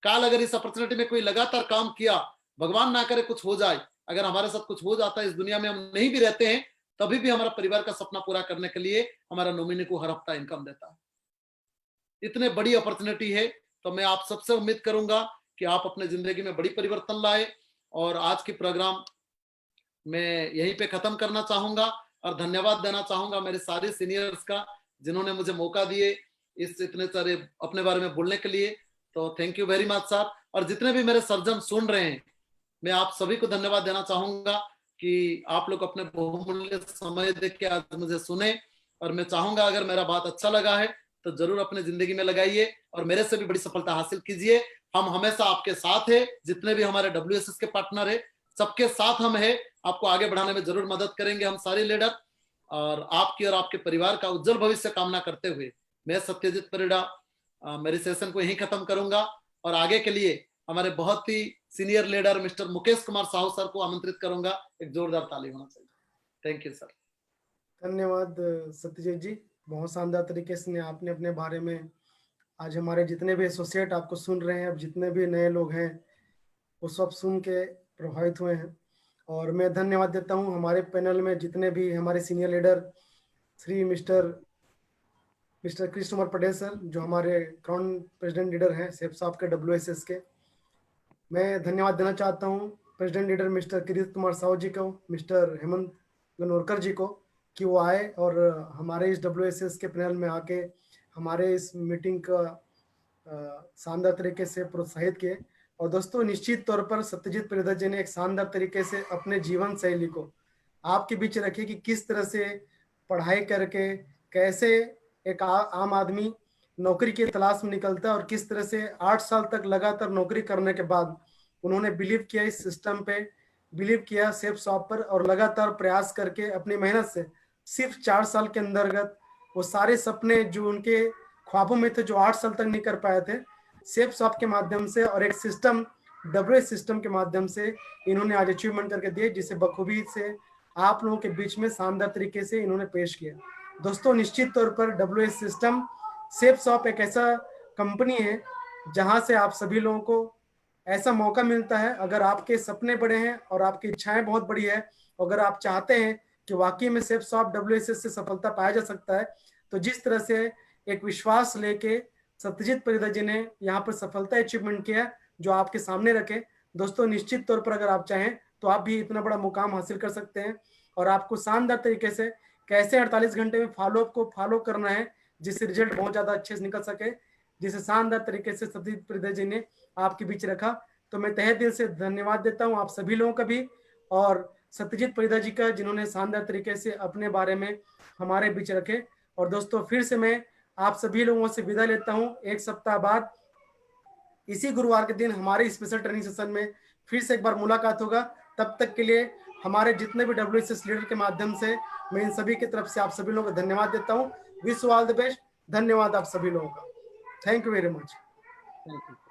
C: काल अगर इस अपॉर्चुनिटी में कोई लगातार काम किया, भगवान ना करे कुछ हो जाए, अगर हमारे साथ कुछ हो जाता है, इस दुनिया में हम नहीं भी रहते हैं, तभी भी हमारा परिवार का सपना पूरा करने के लिए हमारा नॉमिनी को हर हफ्ता इनकम देता है। इतने बड़ी अपॉर्चुनिटी है, तो मैं आप सबसे उम्मीद करूंगा कि आप अपने जिंदगी में बड़ी परिवर्तन लाए। और आज की प्रोग्राम मैं यहीं पे खत्म करना चाहूंगा और धन्यवाद देना चाहूंगा मेरे सारे सीनियर्स का, जिन्होंने मुझे मौका दिए इस इतने सारे अपने बारे में बोलने के लिए। तो thank you very much sir. और जितने भी मेरे सर्जन सुन रहे हैं, मैं आप सभी को धन्यवाद देना चाहूंगा कि आप लोग अपने बहुमूल्य समय देख के आज मुझे सुने। और मैं चाहूंगा अगर मेरा बात अच्छा लगा है तो जरूर अपने जिंदगी में लगाइए और मेरे से भी बड़ी सफलता हासिल कीजिए। हम हमेशा आपके साथ है, जितने भी हमारे WSS के पार्टनर है सबके साथ हम है, आपको आगे बढ़ाने में जरूर मदद करेंगे हम सारे लीडर। और आपकी और आपके परिवार का उज्जवल भविष्य कामना करते हुए मैं सत्यजीत परिडा मेरी सेशन को यहीं खत्म करूंगा। और आगे के लिए हमारे बहुत ही senior leader mister Mukesh Kumar Sahu sir को आमंत्रित करूंगा। एक जोरदार ताली होना चाहिए। Thank you sir.
B: धन्यवाद सत्यजीत जी, बहुत शानदार तरीके से आपने अपने बारे में, आज हमारे जितने भी एसोसिएट आपको सुन रहे हैं, अब जितने भी नए लोग हैं वो सब सुन के प्रभावित हुए हैं। और मैं धन्यवाद देता हूं हमारे पैनल में जितने भी हमारे senior leader Shri mister Krishna Kumar Patel sir, जो हमारे क्राउन प्रेसिडेंट लीडर हैं सेफ साहब के WSS के। मैं धन्यवाद देना चाहता हूं प्रेसिडेंट लीडर मिस्टर किरीट कुमार साहू जी को, मिस्टर हेमंत गनोरकर जी को, कि वो आए और हमारे इस WSS के पैनल में आके हमारे इस मीटिंग का शानदार तरीके से प्रोत्साहित किए। और दोस्तों, निश्चित तौर पर सत्यजीत परिदा जी ने एक शानदार तरीके से अपने जीवन शैली को आपके बीच रखे कि किस तरह से पढ़ाई करके कैसे एक आम आदमी नौकरी की तलाश में निकलता है, और किस तरह से 8 साल तक लगातार नौकरी करने के बाद उन्होंने बिलीव किया इस सिस्टम पे, बिलीव किया सेफ शॉप पर, और लगातार प्रयास करके अपनी मेहनत से सिर्फ 4 साल के अंतर्गत वो सारे सपने जो उनके ख्वाबों में थे, जो 8 साल तक नहीं कर पाए थे, सेफ शॉप के माध्यम से और एक सिस्टम WS सिस्टम के माध्यम से इन्होंने आज अचीवमेंट करके दिए, जिसे बखूबी से आप लोगों के बीच में शानदार तरीके से इन्होंने पेश किया। दोस्तों, निश्चित तौर पर WS सिस्टम सेफ शॉप एक ऐसा कंपनी है जहां से आप सभी लोगों को ऐसा मौका मिलता है, अगर आपके सपने बड़े हैं और आपकी इच्छाएं बहुत बड़ी है, अगर आप चाहते हैं कि वाकई में सेफ शॉप WSS से सफलता पाया जा सकता है, तो जिस तरह से एक विश्वास लेके सत्यजीत परिदा जी ने यहाँ पर सफलता अचीवमेंट किया जो आपके सामने रखे, दोस्तों निश्चित तौर पर अगर आप चाहें तो आप भी इतना बड़ा मुकाम हासिल कर सकते हैं। और आपको शानदार तरीके से कैसे 48 घंटे में फॉलोअप को फॉलो करना है जिससे रिजल्ट बहुत ज्यादा अच्छे से निकल सके, जिसे शानदार तरीके से सत्यजीत परिदा जी ने आपके बीच रखा। तो मैं तहे दिल से धन्यवाद देता हूं आप सभी लोगों का भी, और सत्यजीत परिदा जी का, जिन्होंने शानदार तरीके से अपने बारे में हमारे बीच रखे। और दोस्तों, फिर से मैं आप सभी लोगों से विदा लेता हूं। एक सप्ताह बाद इसी गुरुवार के दिन हमारे स्पेशल ट्रेनिंग सेशन में फिर से एक बार मुलाकात होगा। तब तक के लिए हमारे जितने भी WSS लीडर के माध्यम से मैं इन सभी की तरफ से आप सभी लोगों को धन्यवाद देता हूं। Wish you all the best. धन्यवाद आप सभी लोगों का। Thank you very much.
C: Thank you.